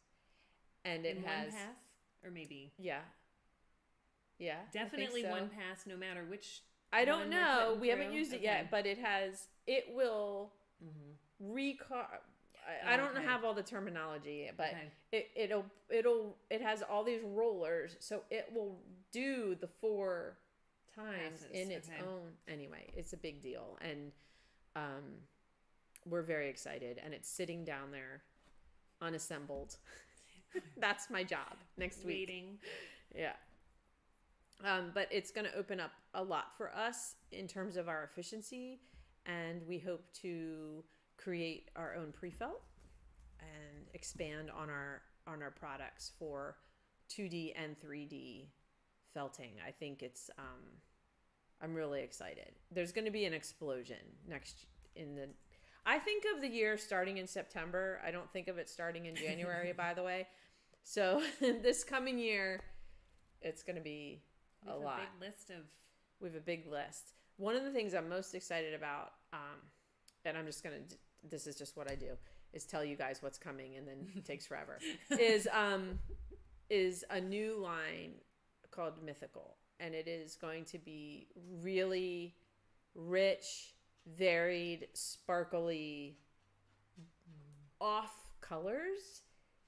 and it has one pass, or maybe I definitely think so. one pass, no matter which. I don't know. We haven't through. used it yet, but it will I don't have all the terminology, but it has all these rollers, so it will do the 4 times passes. in its own. Anyway, it's a big deal, and we're very excited, and it's sitting down there unassembled. That's my job next week. Waiting. Yeah. But it's going to open up a lot for us in terms of our efficiency, and we hope to create our own pre-felt and expand on our products for 2D and 3D felting. I think it's I'm really excited. There's going to be an explosion I think of the year starting in September. I don't think of it starting in January, by the way. So this coming year, it's going to be a lot. We have a big list. One of the things I'm most excited about, and I'm just going to, this is just what I do, is tell you guys what's coming and then it takes forever, is a new line called Mythical. And it is going to be really rich, varied, sparkly, off colors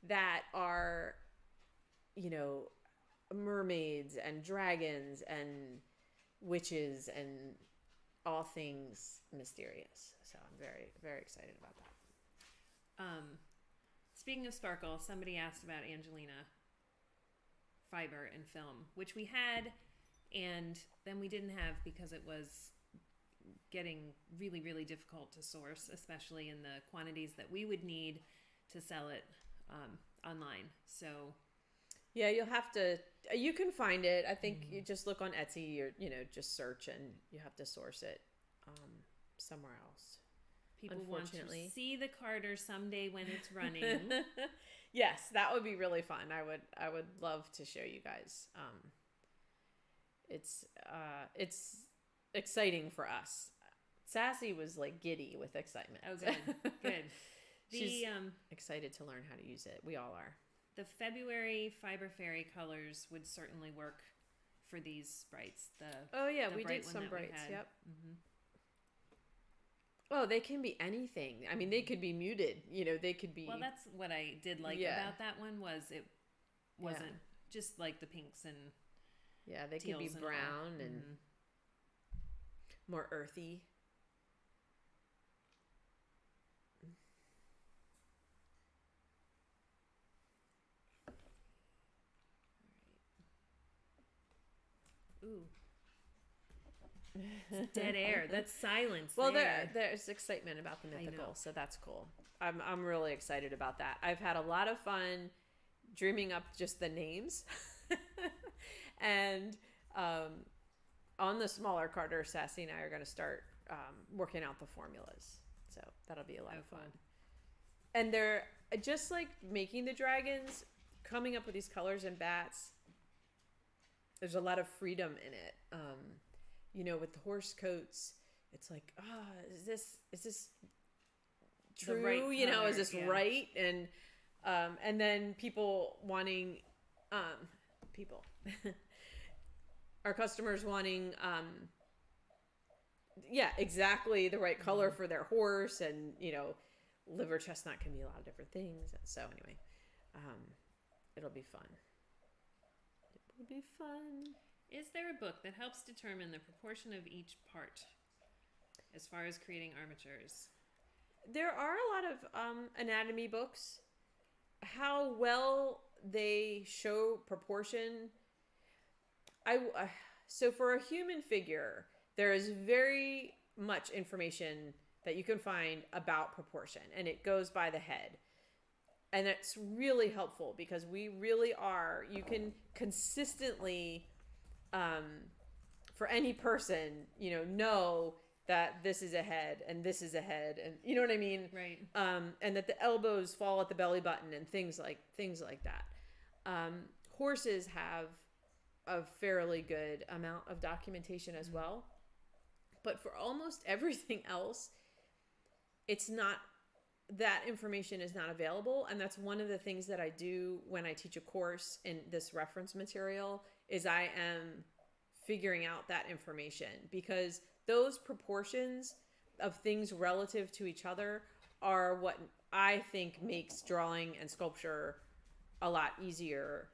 that are, mermaids and dragons and witches and all things mysterious. So I'm very, very excited about that. Speaking of sparkle, somebody asked about Angelina fiber and film, which we had And then we didn't have, because it was getting really, really difficult to source, especially in the quantities that we would need to sell it online. So yeah, you'll have to, you can find it. I think you just look on Etsy or, just search, and you have to source it somewhere else. People want to see the Carter someday when it's running. Yes, that would be really fun. I would love to show you guys. It's exciting for us. Sassy was like giddy with excitement. Oh, good, good. She's excited to learn how to use it. We all are. The February Fiber Fairy colors would certainly work for these Sprites. We did some Sprites. Yep. Mm-hmm. Oh, they can be anything. I mean, they could be muted. They could be. Well, that's what I did like about that one, was it wasn't just like the pinks and they could be brown and more earthy. Ooh. It's dead air. That's silence. Well, there's excitement about the mythical, so that's cool. I'm really excited about that. I've had a lot of fun dreaming up just the names, and on the smaller Carter, Sassy and I are going to start working out the formulas. So that'll be a lot of fun. And they're just like making the dragons, coming up with these colors and bats. There's a lot of freedom in it. With the horse coats, it's like, is this true? Right color, is this right? And then people wanting, our customers wanting, exactly the right color for their horse, and liver chestnut can be a lot of different things. So anyway, it'll be fun. It'll be fun. Is there a book that helps determine the proportion of each part as far as creating armatures? There are a lot of anatomy books. How well they show proportion. So for a human figure, there is very much information that you can find about proportion, and it goes by the head. And that's really helpful, because we really are, you can consistently, for any person, know that this is a head and this is a head, and you know what I mean? Right. And that the elbows fall at the belly button and things like that. Horses have a fairly good amount of documentation as well. But for almost everything else, it's not, that information is not available. And that's one of the things that I do when I teach a course in this reference material, is I am figuring out that information, because those proportions of things relative to each other are what I think makes drawing and sculpture a lot easier.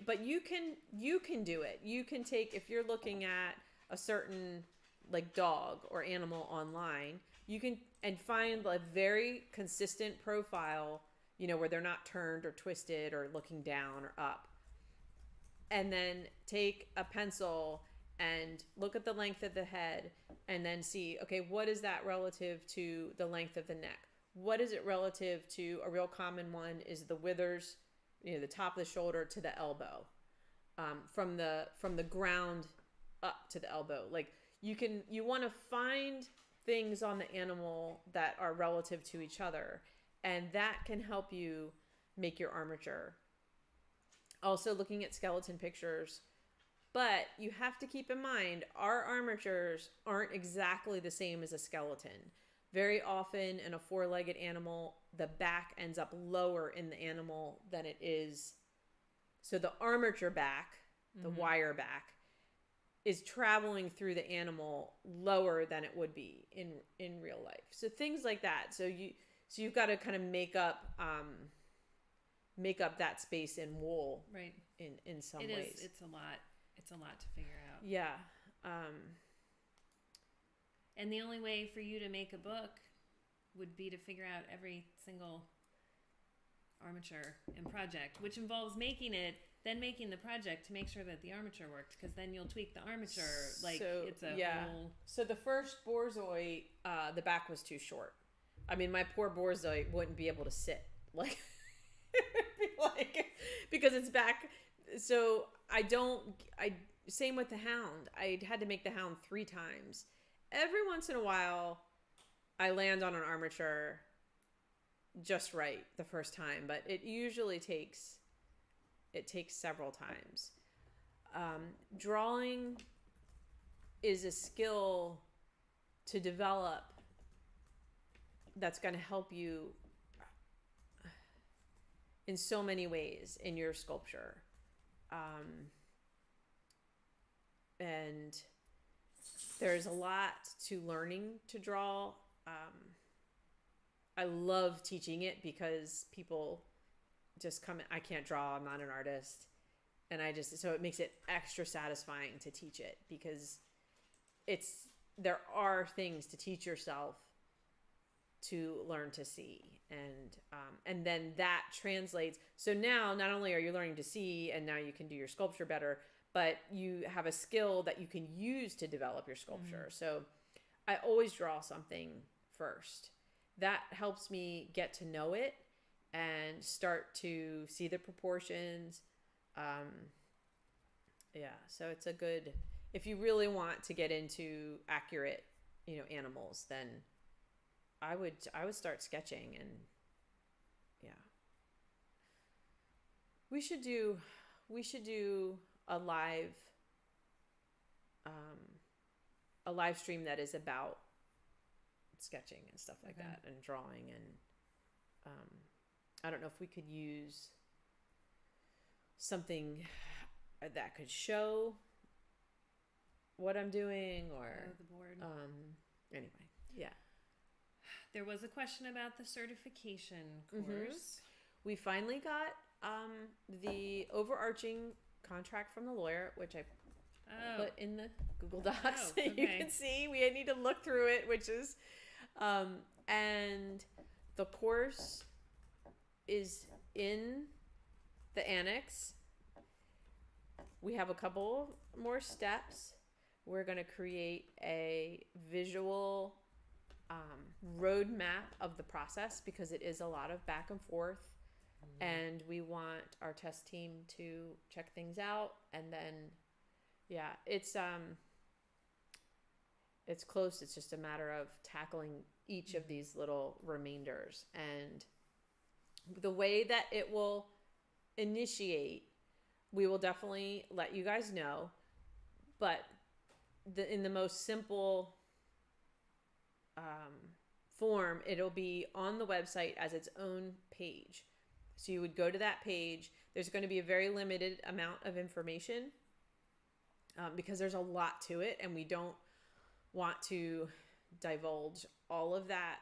But you can do it. You can take, if you're looking at a certain like dog or animal online, you can and find a very consistent profile, where they're not turned or twisted or looking down or up. And then take a pencil and look at the length of the head, and then see, okay, what is that relative to the length of the neck? What is it relative to? A real common one is the withers, the top of the shoulder to the elbow, from the ground up to the elbow. Like you want to find things on the animal that are relative to each other, and that can help you make your armature. Also looking at skeleton pictures, but you have to keep in mind our armatures aren't exactly the same as a skeleton. Very often in a four-legged animal, the back ends up lower in the animal than it is. So the armature back, the wire back, is traveling through the animal lower than it would be in real life. So things like that. So you've got to kind of make up that space in wool, right? In some ways, it's a lot. It's a lot to figure out. Yeah. And the only way for you to make a book would be to figure out every single armature and project, which involves making it, then making the project to make sure that the armature worked, because then you'll tweak the armature. Like, So, it's a whole... So the first Borzoi, the back was too short. I mean, my poor Borzoi wouldn't be able to sit. Like, because it's back. So same with the hound. I had to make the hound 3 times. Every once in a while, I land on an armature just right the first time, but it usually takes several times. Drawing is a skill to develop that's going to help you in so many ways in your sculpture. And there's a lot to learning to draw. I love teaching it because people just come, I can't draw, I'm not an artist. And so it makes it extra satisfying to teach it, because there are things to teach yourself to learn to see. And then that translates. So now not only are you learning to see, and now you can do your sculpture better, but you have a skill that you can use to develop your sculpture. So I always draw something first. That helps me get to know it and start to see the proportions. So it's a good, if you really want to get into accurate, animals, then I would start sketching. And we should do a live stream that is about sketching and stuff like that, and drawing. And I don't know if we could use something that could show what I'm doing, or the board. Anyway, yeah. There was a question about the certification course. We finally got the overarching contract from the lawyer, which I put in the Google Docs so you can see. We need to look through it, which is and the course is in the annex. We have a couple more steps. We're going to create a visual roadmap of the process, because it is a lot of back and forth. And we want our test team to check things out. And then, it's close. It's just a matter of tackling each of these little remainders. And the way that it will initiate, we will definitely let you guys know. But in the most simple form, it'll be on the website as its own page. So you would go to that page. There's going to be a very limited amount of information because there's a lot to it, and we don't want to divulge all of that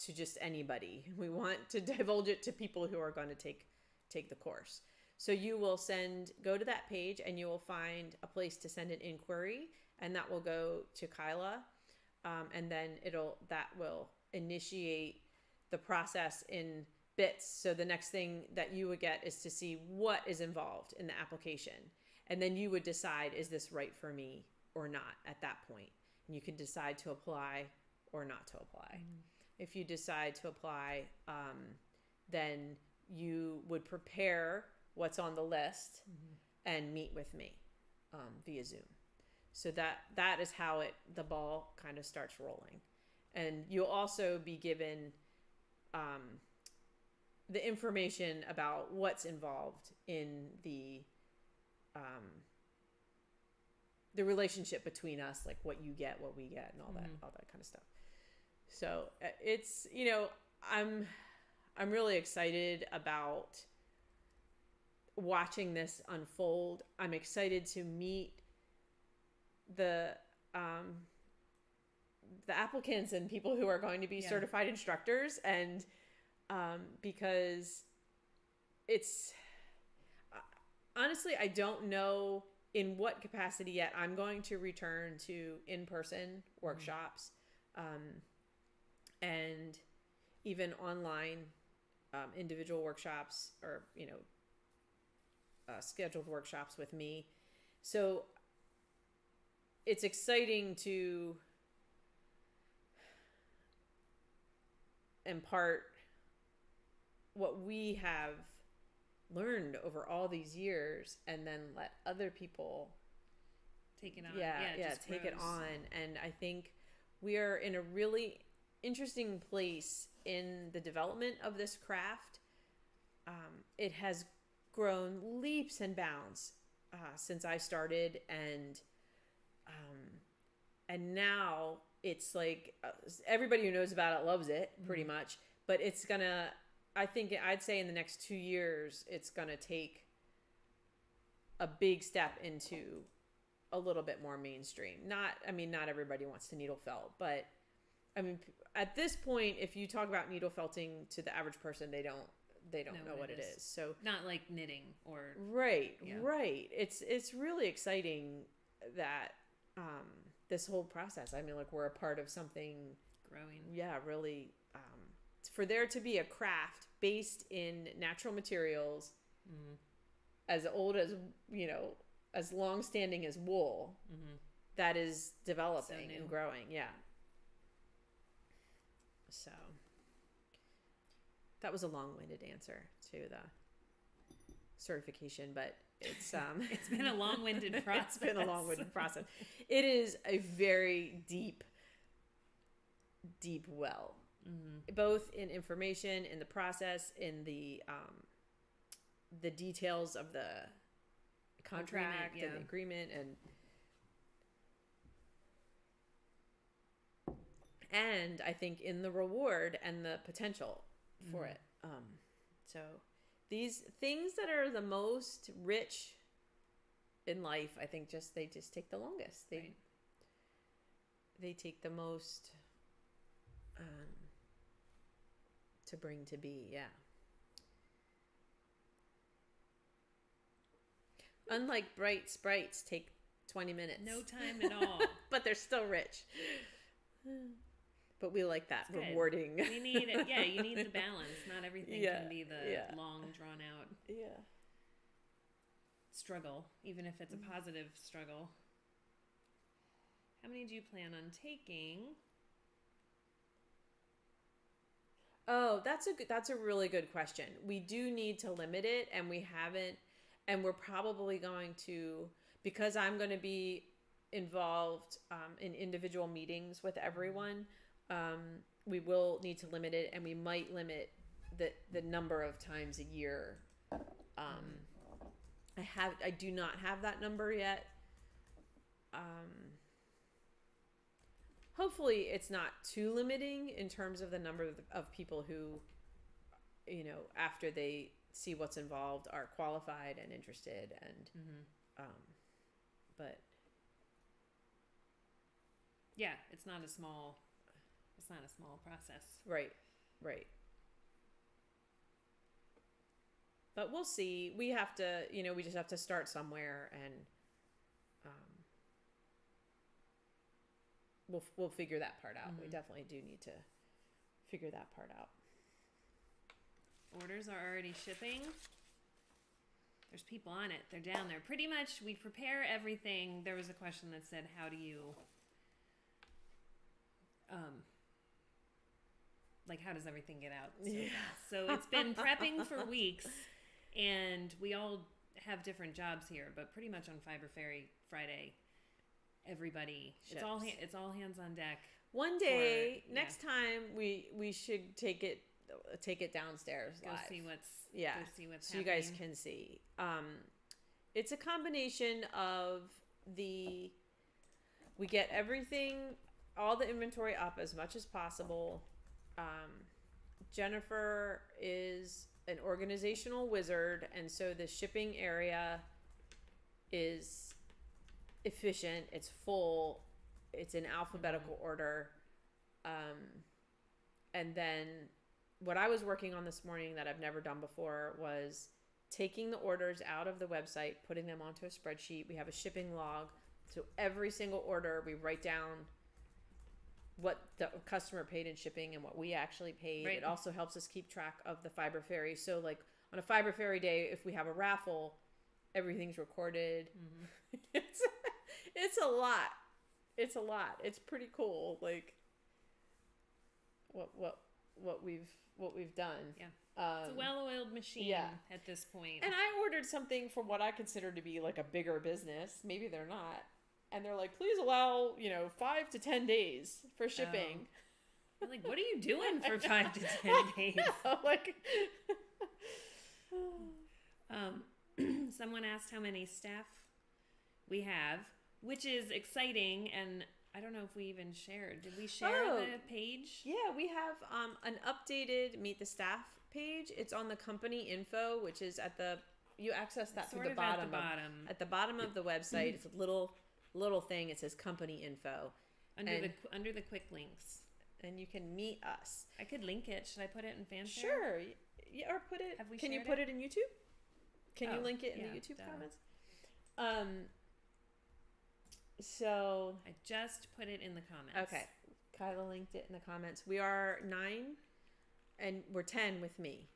to just anybody. We want to divulge it to people who are going to take the course. So you will go to that page, and you will find a place to send an inquiry, and that will go to Kyla, and then that will initiate the process in bits. So the next thing that you would get is to see what is involved in the application, and then you would decide, is this right for me or not at that point? And you can decide to apply or not to apply. If you decide to apply, then you would prepare what's on the list and meet with me via Zoom. So that is how the ball kind of starts rolling. And you'll also be given the information about what's involved in the relationship between us, like what you get, what we get, and all that kind of stuff. So it's, I'm really excited about watching this unfold. I'm excited to meet the applicants and people who are going to be certified instructors, and because it's honestly, I don't know in what capacity yet I'm going to return to in-person workshops, and even online individual workshops, or scheduled workshops with me. So it's exciting to impart what we have learned over all these years and then let other people take it on. Take it on. And I think we are in a really interesting place in the development of this craft. It has grown leaps and bounds since I started, and now it's like everybody who knows about it loves it pretty much. But it's gonna, I'd say in the next 2 years, it's gonna take a big step into a little bit more mainstream. Not everybody wants to needle felt, but I mean, at this point, if you talk about needle felting to the average person, they don't know what it is. So not like knitting or right. It's really exciting that this whole process. I mean, like, we're a part of something growing. Yeah, really. For there to be a craft based in natural materials, as old as as long-standing as wool, that is developing and growing. Yeah. So that was a long-winded answer to the certification, but it's it's been a long-winded process. It's been a long-winded process. It is a very deep well, both in information, in the process, in the details of the contract and the agreement, and I think in the reward and the potential for it. So these things that are the most rich in life, I think they just take the longest. They take the most to bring to be. Yeah. Unlike bright Sprites, take 20 minutes. No time at all. But they're still rich. But we like that rewarding. We need it. Yeah, you need the balance. Not everything can be the long, drawn out struggle, even if it's a positive struggle. How many do you plan on taking? Oh, that's a really good question. We do need to limit it, and we haven't, and we're probably going to, because I'm going to be involved in individual meetings with everyone. We will need to limit it, and we might limit the number of times a year. I do not have that number yet. Hopefully it's not too limiting in terms of the number of people who, after they see what's involved, are qualified and interested, and but yeah, it's not a small process. Right. But we'll see. We have to, we just have to start somewhere, and we'll figure that part out. We definitely do need to figure that part out. Orders are already shipping. There's people on it. They're down there. Pretty much, we prepare everything. There was a question that said, how do you, how does everything get out so fast? So it's been prepping for weeks, and we all have different jobs here, but pretty much on Fiber Fairy Friday, everybody ships. It's all hands on deck. One day, next time we should take it downstairs Go live. see what's so happening. You guys can see. It's a combination of we get everything, all the inventory up as much as possible. Jennifer is an organizational wizard, and so the shipping area is efficient. It's full. It's in alphabetical order. And then what I was working on this morning that I've never done before was taking the orders out of the website, putting them onto a spreadsheet. We have a shipping log. So every single order, we write down what the customer paid in shipping and what we actually paid. Right. It also helps us keep track of the Fiber Fairy. So on a Fiber Fairy day, if we have a raffle, everything's recorded. Mm-hmm. It's a lot. It's a lot. It's pretty cool. Like what we've done. Yeah. It's a well-oiled machine at this point. And I ordered something for what I consider to be like a bigger business. Maybe they're not. And they're like, please allow, 5 to 10 days for shipping. I'm like, what are you doing for 5 to 10 days? Like, someone asked how many staff we have, which is exciting, and I don't know if we even shared. Did we share the page? Yeah, we have an updated Meet the Staff page. It's on the company info, which is you access that through the bottom. At the bottom of the website, it's a little thing. It says company info. Under the quick links. And you can meet us. I could link it. Should I put it in Fanfare? Sure. Yeah, or put it. Can you put it in YouTube? Can you link it in the YouTube comments? So I just put it in the comments. Okay. Kyla linked it in the comments. We are 9 and we're 10 with me.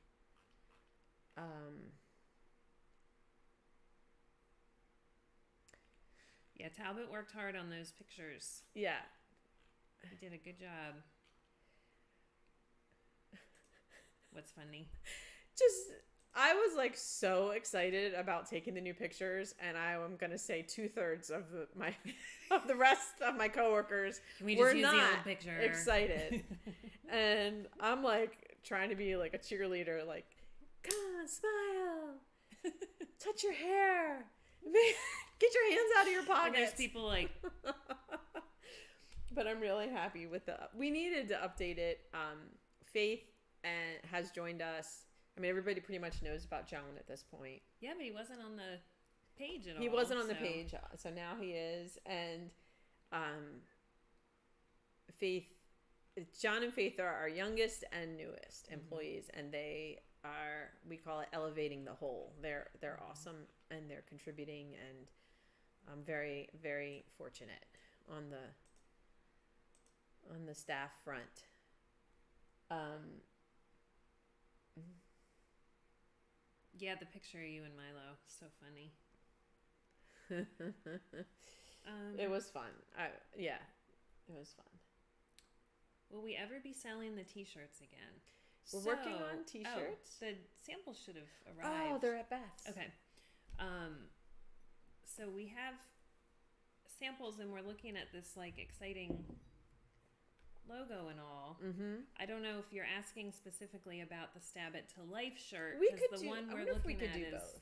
Yeah, Talbot worked hard on those pictures. Yeah. He did a good job. What's funny? I was like so excited about taking the new pictures, and I'm gonna say 2/3 of the rest of my coworkers were not excited. And I'm like trying to be like a cheerleader, like, come on, smile, touch your hair, get your hands out of your pockets. There's people like. But I'm really happy with we needed to update it. Faith has joined us. I mean, everybody pretty much knows about John at this point. Yeah, but he wasn't on the page at all. He wasn't on the page, so now he is. And Faith, John and Faith are our youngest and newest employees, and we call it elevating the whole. They're awesome, and they're contributing, and I'm very, very fortunate on the staff front. Yeah, the picture of you and Milo, so funny. It was fun. It was fun. Will we ever be selling the t-shirts again? We're working on t-shirts. The samples should have arrived. Oh, they're at Beth's. Okay. So we have samples, and we're looking at this like exciting logo and all. Mm-hmm. I don't know if you're asking specifically about the Stab It to Life shirt. We could the do. One I we're wonder if we looking could do at both. Is,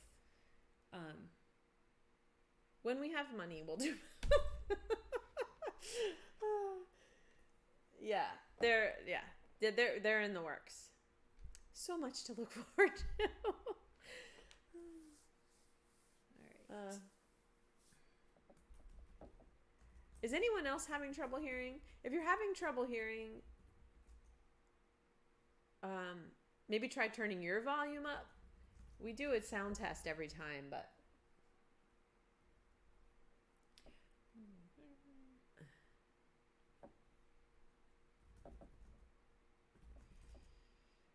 when we have money, we'll do. Yeah, they're in the works. So much to look forward to. All right. Is anyone else having trouble hearing? If you're having trouble hearing, maybe try turning your volume up. We do a sound test every time, but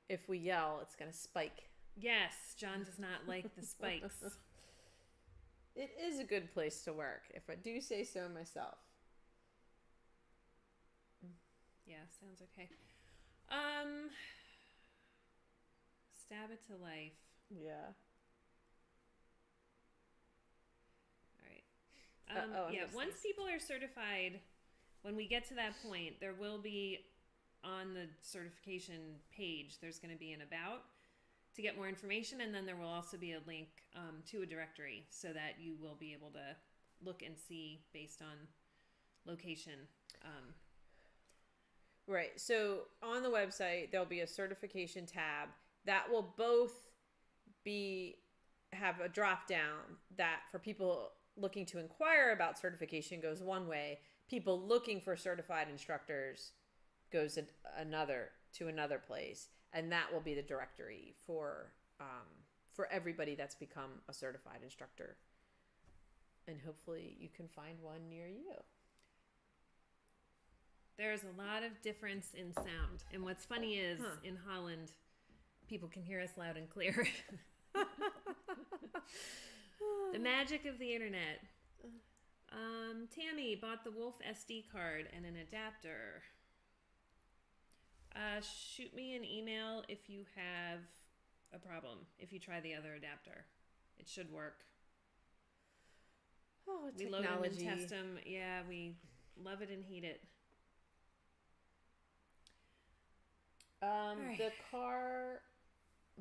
if we yell, it's going to spike. Yes, John does not like the spikes. It is a good place to work, if I do say so myself. Yeah, sounds okay. Stab It to Life. Yeah. All right. Once people are certified, when we get to that point, there will be on the certification page, there's going to be an about to get more information, and then there will also be a link to a directory so that you will be able to look and see based on location. Right. So on the website, there'll be a certification tab that will both have a drop down that for people looking to inquire about certification goes one way. People looking for certified instructors goes to another place, and that will be the directory for everybody that's become a certified instructor. And hopefully you can find one near you. There's a lot of difference in sound. And what's funny is in Holland, people can hear us loud and clear. The magic of the internet. Tammy bought the Wolf SD card and an adapter. Shoot me an email if you have a problem. If you try the other adapter, it should work. Oh, we technology. load them and test them. Yeah, we love it and hate it. Right. The car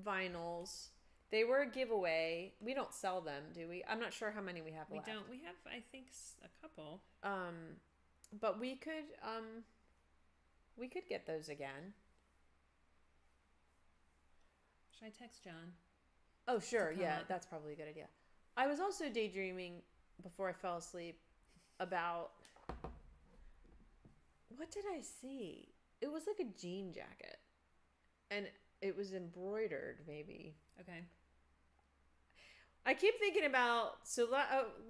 vinyls, they were a giveaway. We don't sell them, do we? I'm not sure how many we have left. We don't. We have, I think, a couple. But we could get those again. Should I text John? Oh, sure. Yeah, that's probably a good idea. I was also daydreaming before I fell asleep about, what did I see? It was like a jean jacket. And it was embroidered, maybe. Okay. I keep thinking about, so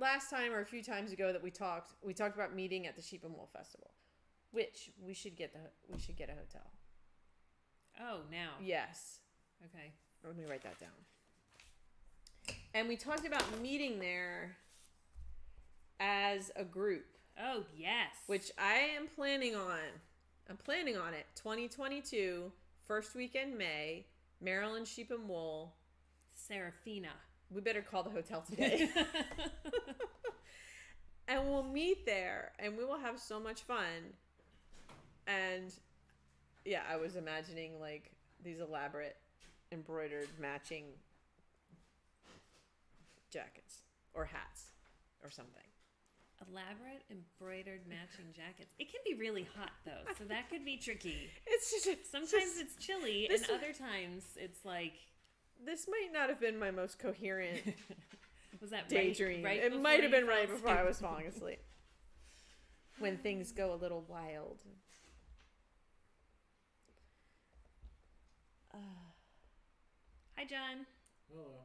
last time or a few times ago that we talked about meeting at the Sheep and Wool Festival, which we should get a hotel. Oh, now. Yes. Okay. Let me write that down. And we talked about meeting there as a group. Oh, yes. Which I am planning on. I'm planning on it. 2022, first weekend May, Maryland Sheep and Wool. Serafina. We better call the hotel today. And we'll meet there and we will have so much fun. And yeah, I was imagining like these elaborate embroidered matching jackets or hats or something. Elaborate embroidered matching jackets. It can be really hot though, so that could be tricky. Sometimes it's chilly, and other times it's like. This might not have been my most coherent was that daydream. Right it might have been right before I was falling asleep. When things go a little wild. Hi, John. Hello.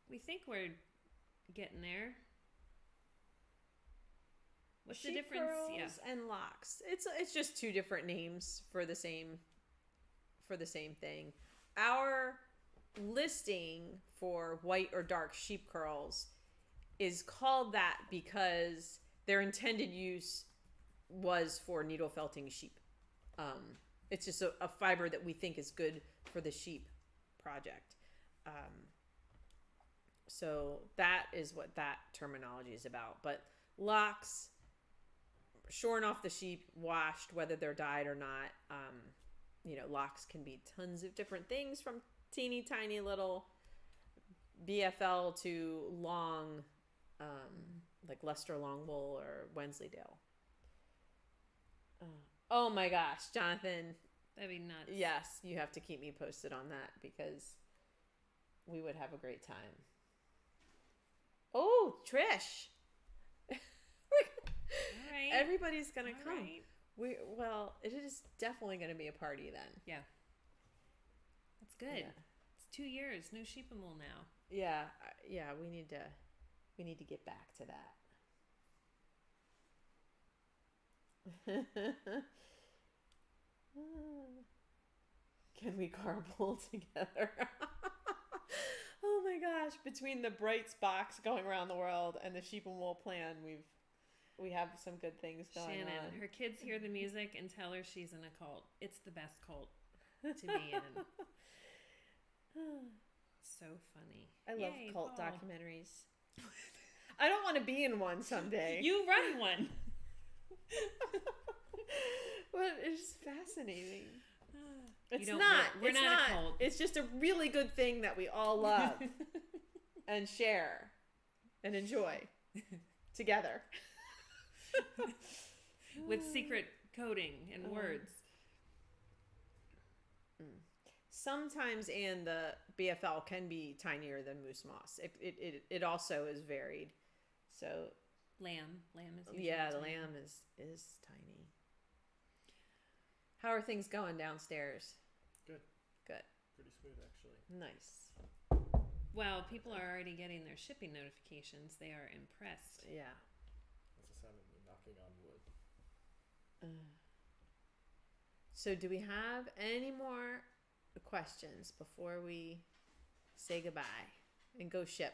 We think we're getting there. What's the Sheep difference? curls and locks. It's just two different names for the same thing. Our listing for white or dark sheep curls is called that because their intended use was for needle felting sheep. It's just a fiber that we think is good for the sheep project. So that is what that terminology is about. But locks, shorn off the sheep, washed, whether they're dyed or not. Locks can be tons of different things, from teeny tiny little BFL to long, like Leicester long wool or Wensleydale. Oh my gosh, Jonathan. That'd be nuts. Yes, you have to keep me posted on that because we would have a great time. Oh, Trish. All right. Everybody's going to come. Right. It is definitely going to be a party then. Yeah. That's good. Yeah. It's 2 years. No sheep and wool now. Yeah. Yeah. We need to get back to that. Can we carpool together? Oh my gosh. Between the Brights box going around the world and the sheep and wool plan, we have some good things going Shannon, on. her kids hear the music and tell her she's in a cult. It's the best cult to be in. So funny. I love Yay, cult Paul. documentaries. I don't want to be in one someday. You run one. But it's fascinating. It's We're not a cult. It's just a really good thing that we all love and share and enjoy together. With secret coding and words. Sometimes, and the BFL can be tinier than moose moss. It also is varied. So Lamb is usually yeah, the tiny. lamb is tiny. How are things going downstairs? Good. Good. Pretty smooth, actually. Nice. Well, people are already getting their shipping notifications. They are impressed. Yeah. That's the sound of me knocking on wood. So do we have any more questions before we say goodbye and go ship?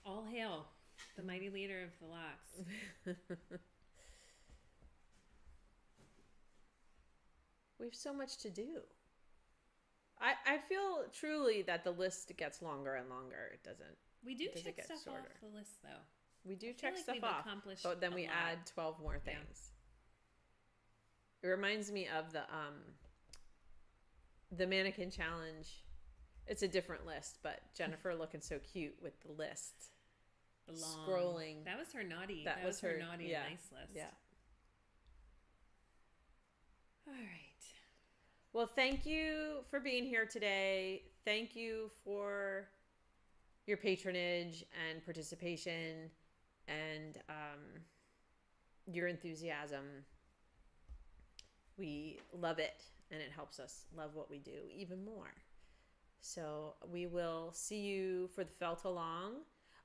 All hail the mighty leader of the locks. We have so much to do. I feel truly that the list gets longer and longer. It doesn't. We do Does it check get stuff shorter? off the list, though. We do I check feel like stuff we've off, accomplished but then a we lot. add 12 more Yeah. things. It reminds me of the mannequin challenge. It's a different list, but Jennifer looking so cute with the list. The long, Scrolling. That was her naughty. That was her naughty yeah, and nice list. Yeah. All right. Well, thank you for being here today. Thank you for your patronage and participation and your enthusiasm. We love it, and it helps us love what we do even more. So we will see you for the felt along.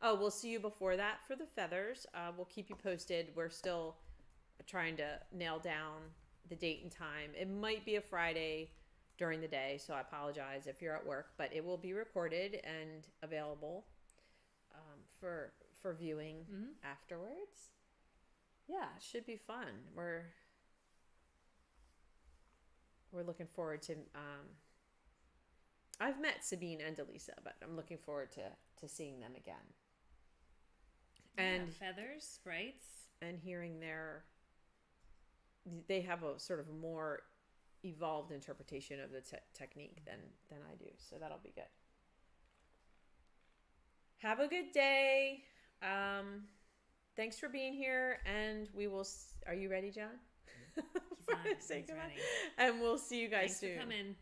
Oh, we'll see you before that for the feathers. We'll keep you posted. We're still trying to nail down the date and time. It might be a Friday during the day, so I apologize if you're at work, but it will be recorded and available for viewing afterwards. Yeah, it should be fun. We're looking forward to I've met Sabine and Delisa, but I'm looking forward to seeing them again. And feathers, sprites, and hearing they have a sort of more evolved interpretation of the technique than I do, so that'll be good. Have a good day. Thanks for being here, and we will. Are you ready, John? He's ready. And we'll see you guys Thanks soon. for coming.